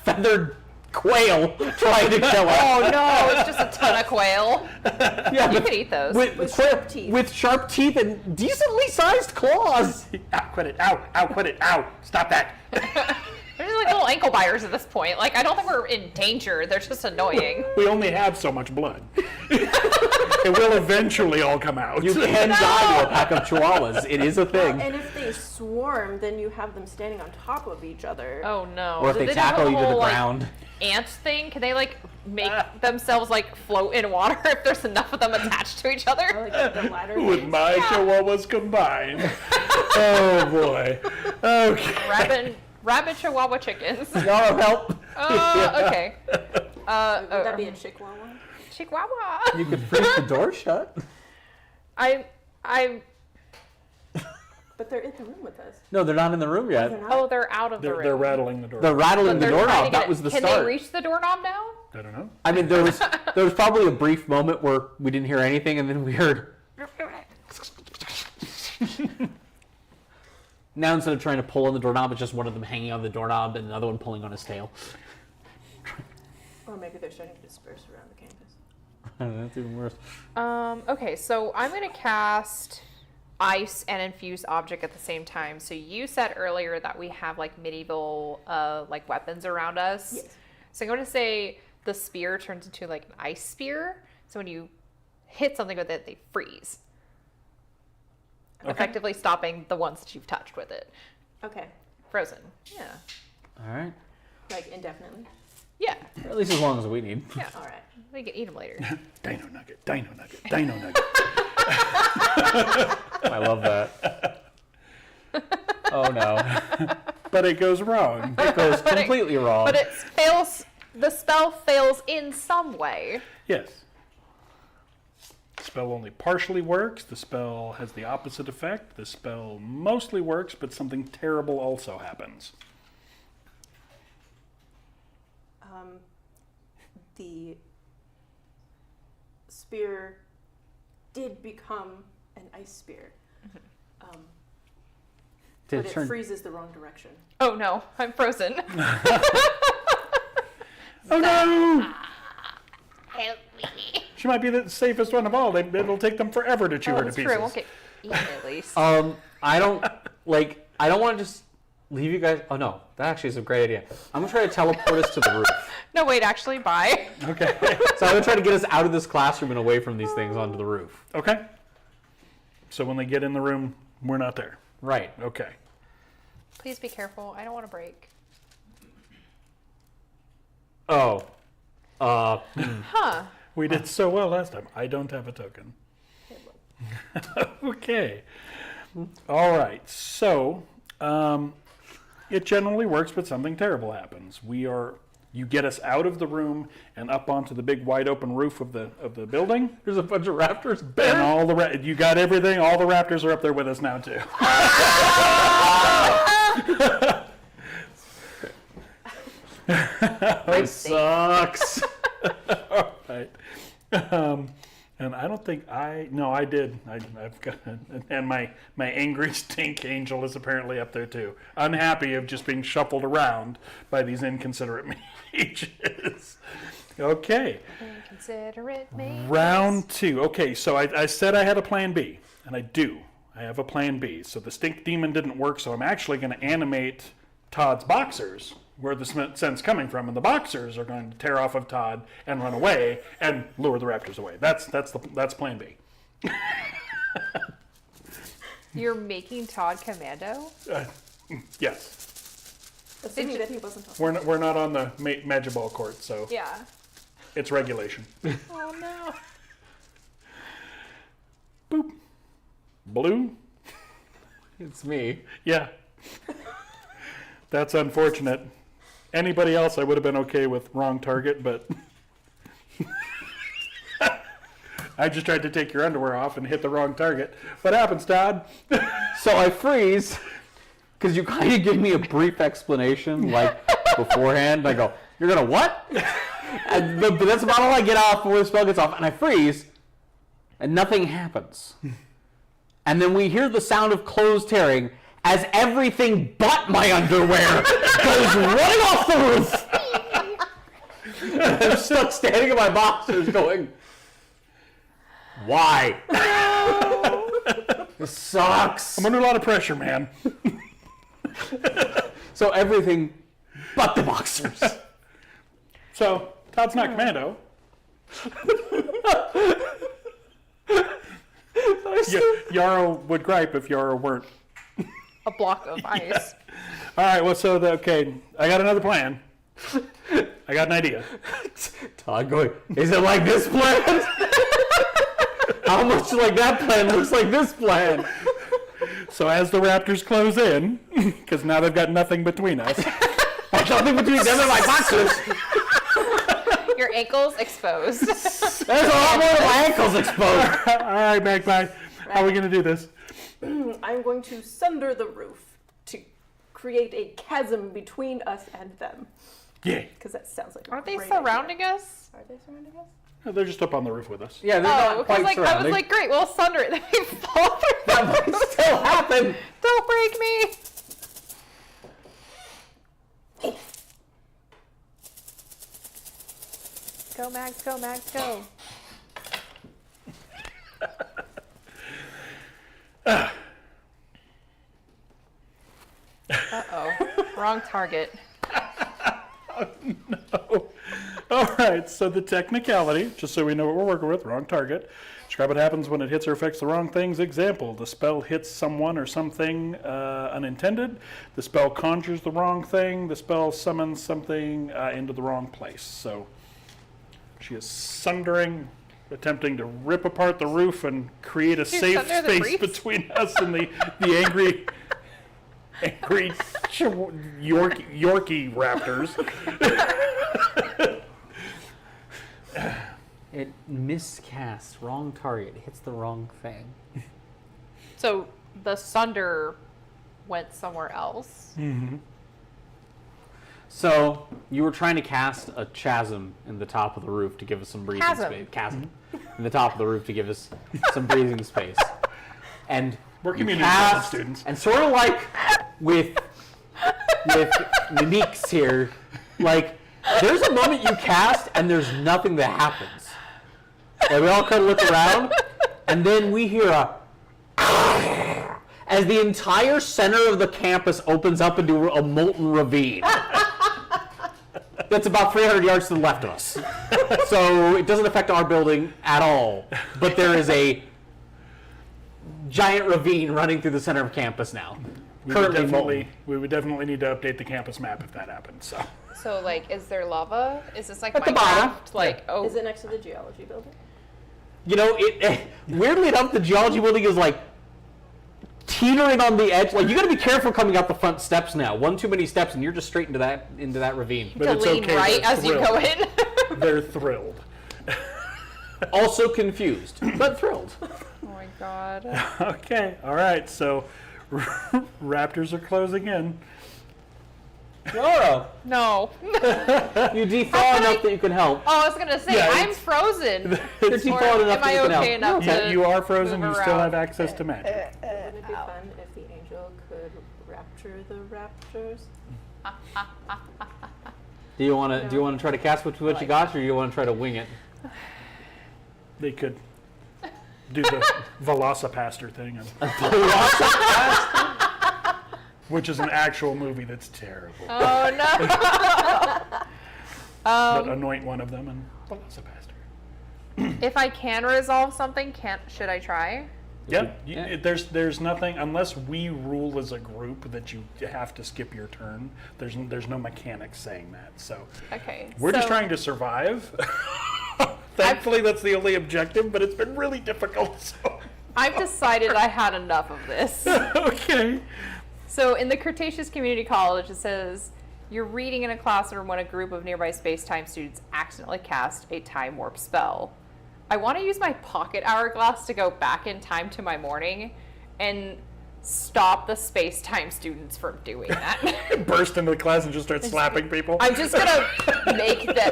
feathered quail trying to kill us. Oh no, it's just a ton of quail. Yeah, You could eat those. With sharp teeth. With sharp teeth and decently sized claws. Ow, quit it. Ow, ow, quit it. Ow, stop that. They're just like little ankle biters at this point. Like, I don't think we're in danger. They're just annoying. We only have so much blood. It will eventually all come out. You can die to a pack of chihuahuas. It is a thing. And if they swarm, then you have them standing on top of each other. Oh no. Or if Do they do tackle the you to the whole, like, ground. ants thing? Can they like make themselves like float in water if there's enough of them attached to each Or other? like the ladder. With things. my chihuahuas combined. Oh boy. Okay. Rabbit chihuahua chickens. Yara, help. Okay. Would that be a chihuahua? Chihuahua. You could freeze the door shut. I But they're in the room with us. No, they're not in the room They're yet. not. they're out of the room. They're rattling the door. They're rattling But the they're trying to doorknob. get That it- was the Can start. they reach the doorknob now? I don't know. I mean, there was probably a brief moment where we didn't hear anything, and then we heard. Now instead of trying to pull on the doorknob, it's just one of them hanging on the doorknob and another one pulling on his tail. Or maybe they're starting to disperse around the campus. That's even worse. Okay, so I'm gonna cast ice and infuse object at the same time. So you said earlier that we have like medieval like weapons around us. Yes. So I'm going to say the spear turns into like an ice spear. So when you hit something with it, they freeze. Okay. Effectively stopping the ones that you've touched with it. Okay. Frozen. Yeah. All right. Like indefinitely. Yeah. Or at least as long as we need. Yeah. All right. We can eat them later. Dino nugget, dino nugget, dino nugget. I love that. Oh no. But it goes wrong. It goes But it- completely wrong. But it fails. The spell fails in some way. Yes. The spell only partially works. The spell has the opposite effect. The spell mostly works, but something terrible also happens. The spear did become an ice spear. Did But it it turn- freezes the wrong direction. Oh no, I'm frozen. Oh no! Help me. She might be the safest one of all. It'll take them forever to chew her to That's pieces. true. I won't get eaten at least. I don't want to just leave you guys. Oh no, that actually is a great idea. I'm gonna try to teleport us to the roof. No, wait, actually, bye. Okay. So I'm gonna try to get us out of this classroom and away from these things onto the roof. Okay. So when they get in the room, we're not there. Right. Okay. Please be careful. I don't want to break. Oh. Huh. We did so well last time. I don't have a token. Okay. All right. So, it generally works, but something terrible happens. You get us out of the room and up onto the big wide open roof of the building. There's a bunch of raptors. And all the you got everything. All the raptors are up there with us now too. This sucks. All right. And I don't think I did. I've got, and my angry stink angel is apparently up there too. Unhappy of just being shuffled around by these inconsiderate mages. Okay. Inconsiderate me. Round 2. Okay, so I said I had a plan B, and I do. I have a plan B. So the stink demon didn't work, so I'm actually going to animate Todd's boxers, where the scent's coming from, and the boxers are going to tear off of Todd and run away and lure the raptors away. That's plan B. You're making Todd commando? Yes. Assuming that he wasn't talking. We're not on the Magiball court, so Yeah. it's regulation. Oh no. Boop. Blue? It's me. Yeah. That's unfortunate. Anybody else I would have been okay with wrong target, but I just tried to take your underwear off and hit the wrong target. What happens, Todd? So I freeze because you kind of give me a brief explanation like beforehand. I go, You're gonna what? But that's about all I get off before the spell gets off, and I freeze, and nothing happens. And then we hear the sound of clothes tearing as everything but my underwear goes running off the roof. And I'm stuck standing in my boxers going, why? This sucks. I'm under a lot of pressure, man. So everything but the boxers. So, Todd's not commando. Yarrow would gripe if Yarrow weren't. A block of ice. All right, well, so, okay, I got another plan. I got an idea. Todd going, is it like this plan? How much like that plan looks like this plan? So as the Raptors close in, because now they've got nothing between us. There's nothing between them and my boxers. Your ankles exposed. There's a lot more of my ankles exposed. All right, Magpie, how are we going to do this? I'm going to sunder the roof to create a chasm between us and them. Yeah. Because that sounds like a Aren't they great surrounding idea. us? Are they surrounding us? They're just up on the roof with us. Yeah, they're Oh, not because quite like I was surrounding. like, great, we'll sunder it. Then we fall through. That might still happen. Don't break me. Go, Max, go, Max, go. Uh-oh. Wrong target. All right, so the technicality, just so we know what we're working with, wrong target. Describe what happens when it hits or affects the wrong things. Example, the spell hits someone or something unintended. The spell conjures the wrong thing. The spell summons something into the wrong place. So she is sundering, attempting to rip apart the roof and create a safe sunder the space briefs? between us and the angry Yorkie raptors. It miscasts, wrong target, hits the wrong thing. So the sunder went somewhere else. So you were trying to cast a chasm in the top of the roof to give us some breathing Chasm. space. Chasm. In the top of the roof to give us some breathing space. And We're you community cast- college students. And sort of like with Monique's here, like there's a moment you cast and there's nothing that happens. Like, we all kind of look around, and then we hear a as the entire center of the campus opens up into a molten ravine. That's about 300 yards to the left of us. So it doesn't affect our building at all. But there is a giant ravine running through the center of campus now. We Currently molten. would definitely need to update the campus map if that happens. So So like, is there lava? Is this like At the bottom. Minecraft? Like, oh, Is it next to the geology building? You know, weirdly enough, the geology building is like teetering on the edge. Like, you got to be careful coming up the front steps now. One too many steps, and you're just straight into that ravine. but to it's lean okay, right they're as you go in. They're thrilled. Also confused, but thrilled. Oh my god. Okay, all right. So Raptors are closing in. Laura, No. you dethaw enough that you can help. Oh, I was gonna say Yeah, I'm it's- frozen. You're Or dethawed enough am that I you can okay help. enough Yeah, to you are frozen. move You still around? have access to magic. Wouldn't it be fun if the angel could rapture the raptors? Do you want to try to cast what you got, or do you want to try to wing it? They could do the Velocipaster thing, which is an actual movie that's terrible. Oh no. But anoint one of them and Velocipaster. If I can resolve something, should I try? Yeah, Yeah. there's nothing unless we rule as a group that you have to skip your turn. There's no mechanics saying that. So Okay. we're just so- trying to survive. Thankfully, that's the only objective, but it's been really difficult. So. I've decided I had enough of this. Okay. So in the Cretaceous Community College, it says, you're reading in a classroom when a group of nearby space-time students accidentally cast a time warp spell. I want to use my pocket hourglass to go back in time to my morning, and stop the space-time students from doing that. Burst into the class and just start slapping people. I'm just gonna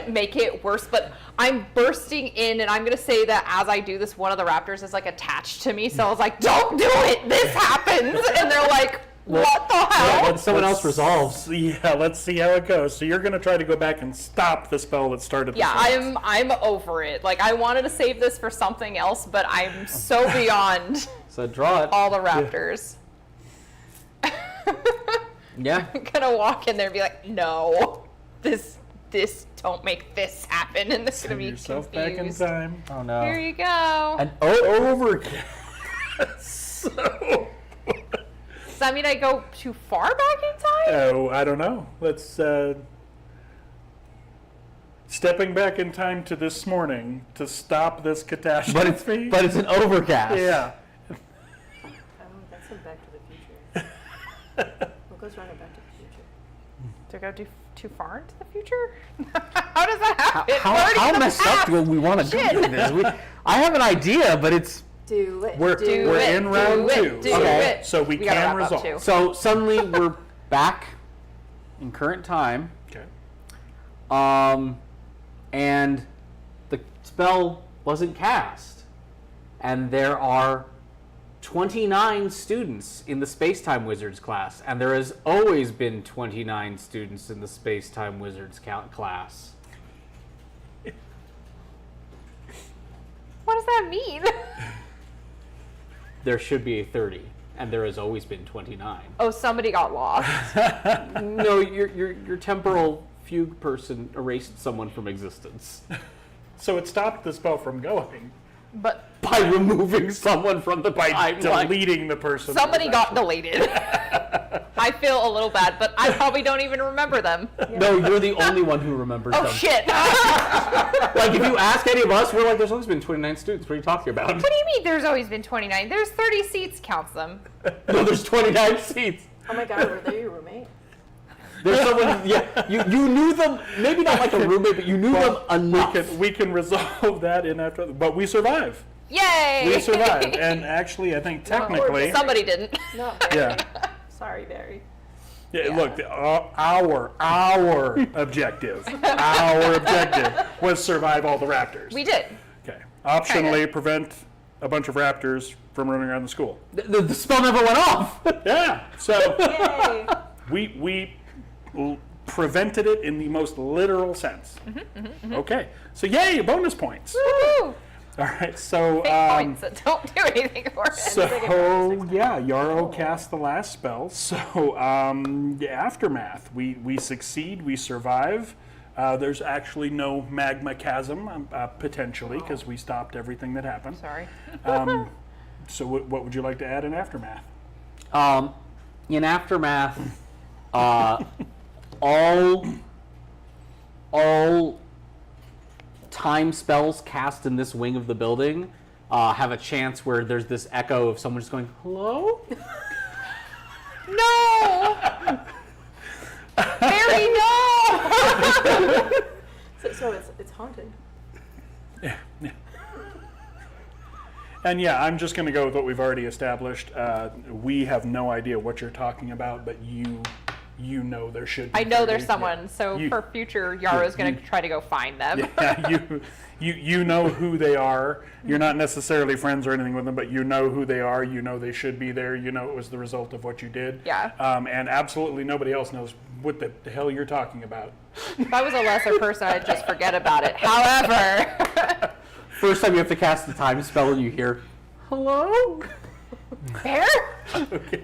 make it worse, but I'm bursting in, and I'm gonna say that as I do this, one of the raptors is like attached to me. So I was like, "Don't do it! This happens!" And they're like, "What the hell?" When someone else resolves. Yeah, let's see how it goes. So you're going to try to go back and stop the spell that started the Yeah, seance. I'm over it. Like, I wanted to save this for something else, but I'm so beyond So draw it. all the raptors. Yeah. I'm gonna walk in there and be like, "No, this, don't make this happen," and this is gonna Send be yourself confused. back in time. Oh no. Here you go. And Over. So, Does that mean I go too far back in time? oh, I don't know. Let's stepping back in time to this morning to stop this catastrophe. but it's an overcast. yeah. That's in Back to the Future. What goes wrong in Back to the Future? To go too far into the future? How does that happen? We're How, already in how the messed up past. do we want to do Shit. this? I have an idea, but it's Do it. We're in round two. Do Okay. it. So we gotta can wrap up, resolve. too. so suddenly we're back in current time, Okay. and the spell wasn't cast, and there are 29 students in the Space-Time Wizards class, and there has always been 29 students in the Space-Time Wizards class. What does that mean? There should be a 30, and there has always been 29. Oh, somebody got lost. No, your temporal fugue person erased someone from existence So it stopped the spell from going But by removing someone from the by timeline. deleting the person. that somebody was got actually- deleted. I feel a little bad, but I probably don't even remember them. No, you're the only one who remembers Oh them. shit. Like, if you ask any of us, we're like, there's always been 29 students. What are you talking about? What do you mean there's always been 29? There's 30 seats, counts them. No, there's 29 seats. Oh my God, were they your roommate? There's someone, yeah, you knew them, maybe not like a roommate, but you knew them enough. We can resolve that in after, but we survive. Yay! We survived, and actually, I think technically, Somebody didn't. No. yeah. Sorry, Barry. Yeah, look, our objective, was survive all the raptors. We did. Okay. Optionally, Kinda. prevent a bunch of raptors from running around the school. The spell never went off. Yeah. So Yay! we prevented it in the most literal sense. Okay. So yay, bonus points. Woo! All right. So Big points that don't do anything for it. So yeah, Yarrow cast the last spell. So aftermath, we succeed, we survive. There's actually no magma chasm potentially because we stopped everything that happened. Sorry. So what would you like to add in aftermath? In Aftermath, all time spells cast in this wing of the building have a chance where there's this echo of someone just going, hello? No! Barry, no! So it's haunted. Yeah. And yeah, I'm just going to go with what we've already established. We have no idea what you're talking about, but you know there should be. I know there's 30. someone, Yeah. so You- for future, Yarrow's going to try to go find them. Yeah, you know who they are. You're not necessarily friends or anything with them, but you know who they are. You know they should be there. You know it was the result of what you did. Yeah. And absolutely nobody else knows what the hell you're talking about. If I was a lesser person, I'd just forget about it. However, First time you have to cast the time spell and you hear, hello? Bear? Okay.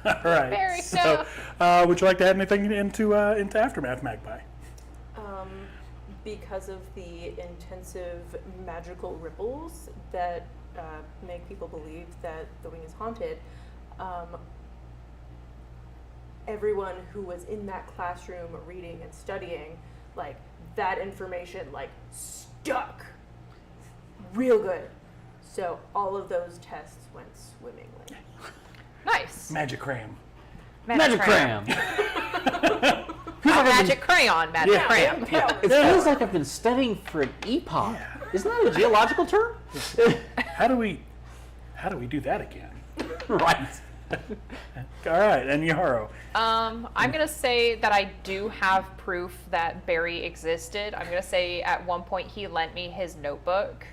All right. Very so, would you like to add anything into Aftermath, Magpie? Because of the intensive magical ripples that make people believe that the wing is haunted, everyone who was in that classroom reading and studying, like, that information, like, stuck real good. So all of those tests went swimmingly. Nice. Magic crayon. Magic crayon. Not magic crayon, magic Yeah. crayon. It feels like I've been studying for an epoch. Isn't that a geological term? How do we do that again? Right. All right, and Yaro. I'm gonna say that I do have proof that Barry existed. I'm gonna say at one point he lent me his notebook,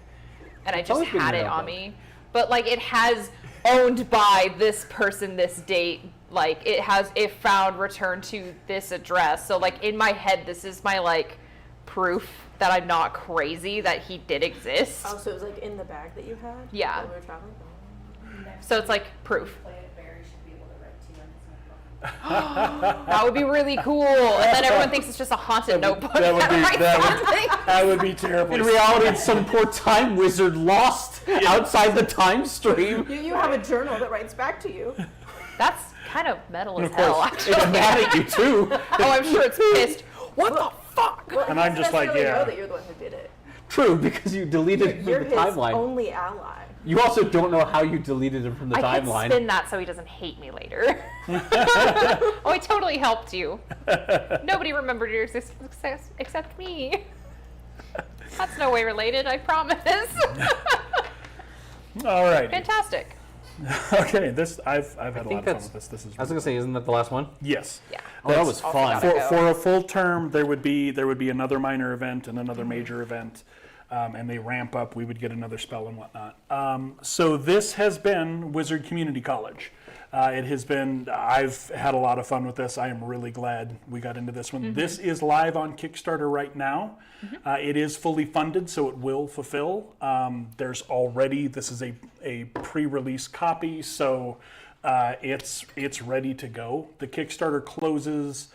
and I just always been had your it on notebook. me. But like it has owned by this person, this date. Like it found returned to this address. So like in my head, this is my like proof that I'm not crazy, that he did exist. Oh, so it was like in the bag that you had? Yeah. While we were traveling? So it's like proof. Play it, Barry should be able to write to you on his notebook. That would be really cool. And then everyone thinks it's just a haunted notebook. that would be- writes that would- on things. That would be terrible. In reality, it's some poor time wizard lost outside the time stream. You have a journal that writes back to you. That's kind of metal as of hell, course, actually. It's mad at you too. Oh, I'm sure it's pissed. What the fuck? Well, And he I'm just doesn't like, necessarily yeah. know that you're the one who did it. True, because you deleted it You're from his the timeline. only ally. You also don't know how you deleted it from the I could timeline. spin that so he doesn't hate me later. Oh, I totally helped you. Nobody remembered your existence except me. That's no way related, I promise. All right. Fantastic. Okay, this I've had a think lot of fun that's- with this. This is I was gonna say, isn't that the last one? yes. Yeah. Oh, that That's- was Also fun. gotta go. For a full term, there would be another minor event and another major event, and they ramp up. We would get another spell and whatnot. So this has been Wizard Community College. It has been. I've had a lot of fun with this. I am really glad we got into this one. This is live on Kickstarter right now. It is fully funded, so it will fulfill. There's already. This is a pre-release copy, so it's ready to go. The Kickstarter closes.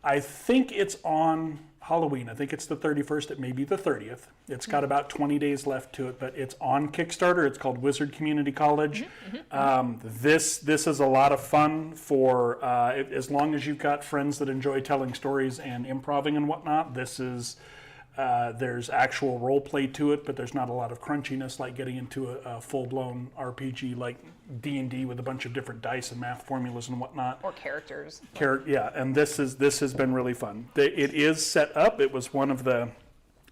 I think it's on Halloween. I think it's the 31st. It may be the 30th. It's got about 20 days left to it, but it's on Kickstarter. It's called Wizard Community College. This is a lot of fun for as long as you've got friends that enjoy telling stories and improvising and whatnot. This is there's actual role play to it, but there's not a lot of crunchiness like getting into a full-blown RPG like D&D with a bunch of different dice and math formulas and whatnot. Or characters. Yeah, and this has been really fun. It is set up. It was one of the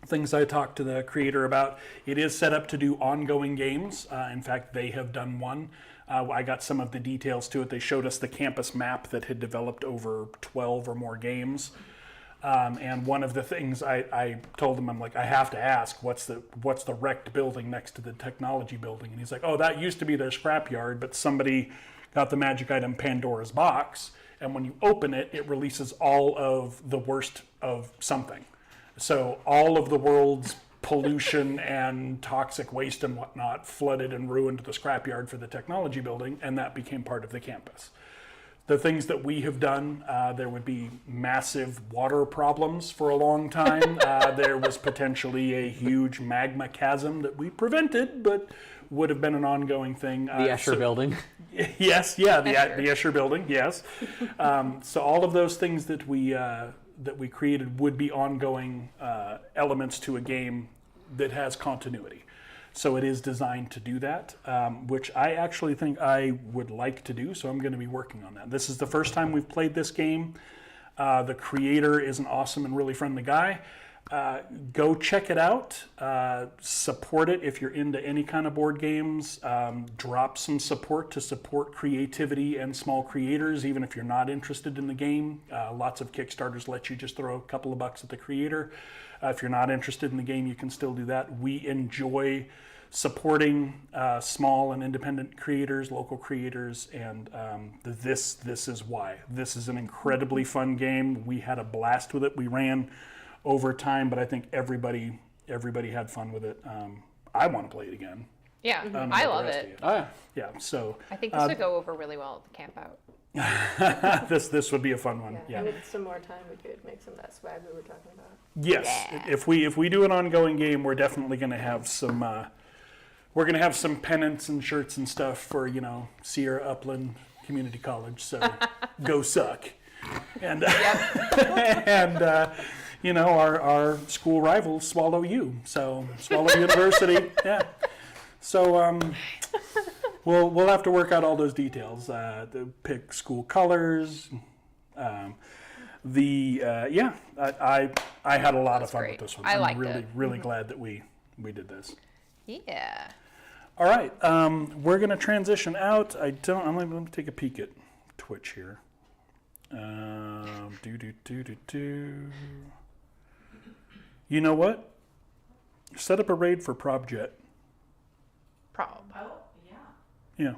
things I talked to the creator about. It is set up to do ongoing games. In fact, they have done one. I got some of the details to it. They showed us the campus map that had developed over 12 or more games. And one of the things I told him, I'm like, I have to ask, what's the wrecked building next to the technology building? And he's like, oh, that used to be their scrapyard, but somebody got the magic item Pandora's box, and when you open it, it releases all of the worst of something. So all of the world's pollution and toxic waste and whatnot flooded and ruined the scrapyard for the technology building, and that became part of the campus. The things that we have done, there would be massive water problems for a long time. There was potentially a huge magma chasm that we prevented, but would have been an ongoing thing. The Escher building. Yes, yeah, the Escher building, yes. So all of those things that we created would be ongoing elements to a game that has continuity. So it is designed to do that, which I actually think I would like to do, so I'm going to be working on that. This is the first time we've played this game. The creator is an awesome and really friendly guy. Go check it out. Support it if you're into any kind of board games. Drop some support to support creativity and small creators, even if you're not interested in the game. Lots of Kickstarters let you just throw a couple of bucks at the creator. If you're not interested in the game, you can still do that. We enjoy supporting small and independent creators, local creators, and this is why. This is an incredibly fun game. We had a blast with it. We ran over time, but I think everybody had fun with it. I want to play it again. Yeah, don't know I about love the rest of it. you. Oh yeah. Yeah, so I think this would go over really well at the camp out. this would be a fun one. Yeah. Yeah. And with some more time, we could make some of that swag we were talking about. Yes, Yeah. if we do an ongoing game, we're definitely going to have some. We're going to have some pennants and shirts and stuff for Sierra Upland Community College. So go suck, and and our school rivals Swallow U. So Swallow University, yeah. So we'll have to work out all those details. To pick school colors. I had a lot of fun great. with this one. I I'm liked really, it. really glad that we did this. Yeah. All right, we're going to transition out. Let me take a peek at Twitch here. You know what? Set up a raid for ProbJet. Prob. Oh, yeah. Yeah.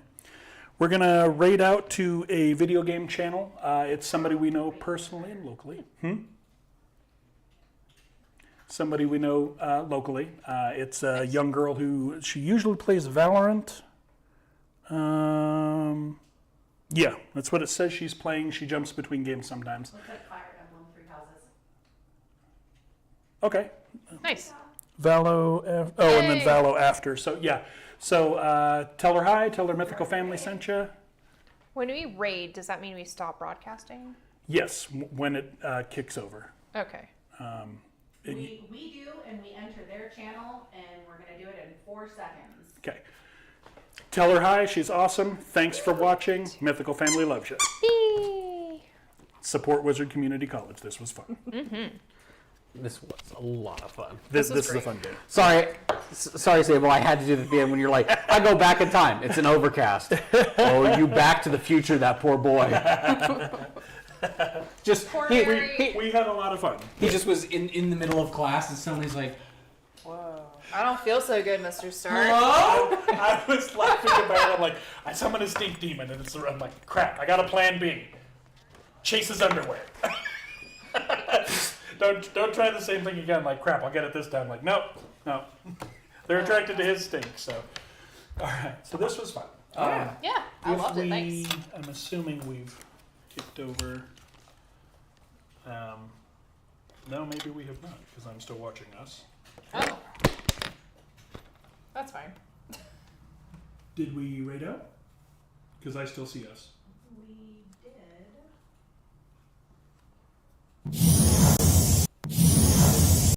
We're going to raid out to a video game channel. It's somebody we know personally and locally. Somebody we know locally. It's a young girl who, she usually plays Valorant. Yeah, that's what it says she's playing. She jumps between games sometimes. Looks like Fire Emblem Three Houses. Okay. Nice. Valo, and then Yay. Valo after. So, yeah. So, tell her hi, tell her Mythical Family sent you. When we raid, does that mean we stop broadcasting? Yes, when it kicks over. Okay. We do, and we enter their channel, and we're going to do it in 4 seconds. Okay. Tell her hi, she's awesome. Thanks for watching. Mythical Family loves you. Yay. Support Wizard Community College. This was fun. This was a lot of fun. This was is a great. fun game. Sorry, Sable. I had to do that at the end when you're like, I go back in time. It's an overcast. Oh, you back to the future, that poor boy. Just Poor he, Harry. We had a lot of fun. He just was in the middle of class, and somebody's like, I don't feel so good, Mr. Stark. I was laughing about it. I'm like, I summon a stink demon, and I'm like, crap, I got a plan B. Chase his underwear. Don't try the same thing again. Like, crap, I'll get it this time. Like, no. They're attracted to his stink, so. All right, so this was fun. Yeah, I loved it. Thanks. I'm assuming we've kicked over. No, maybe we have not, because I'm still watching us. Oh. That's fine. Did we raid out? Because I still see us. We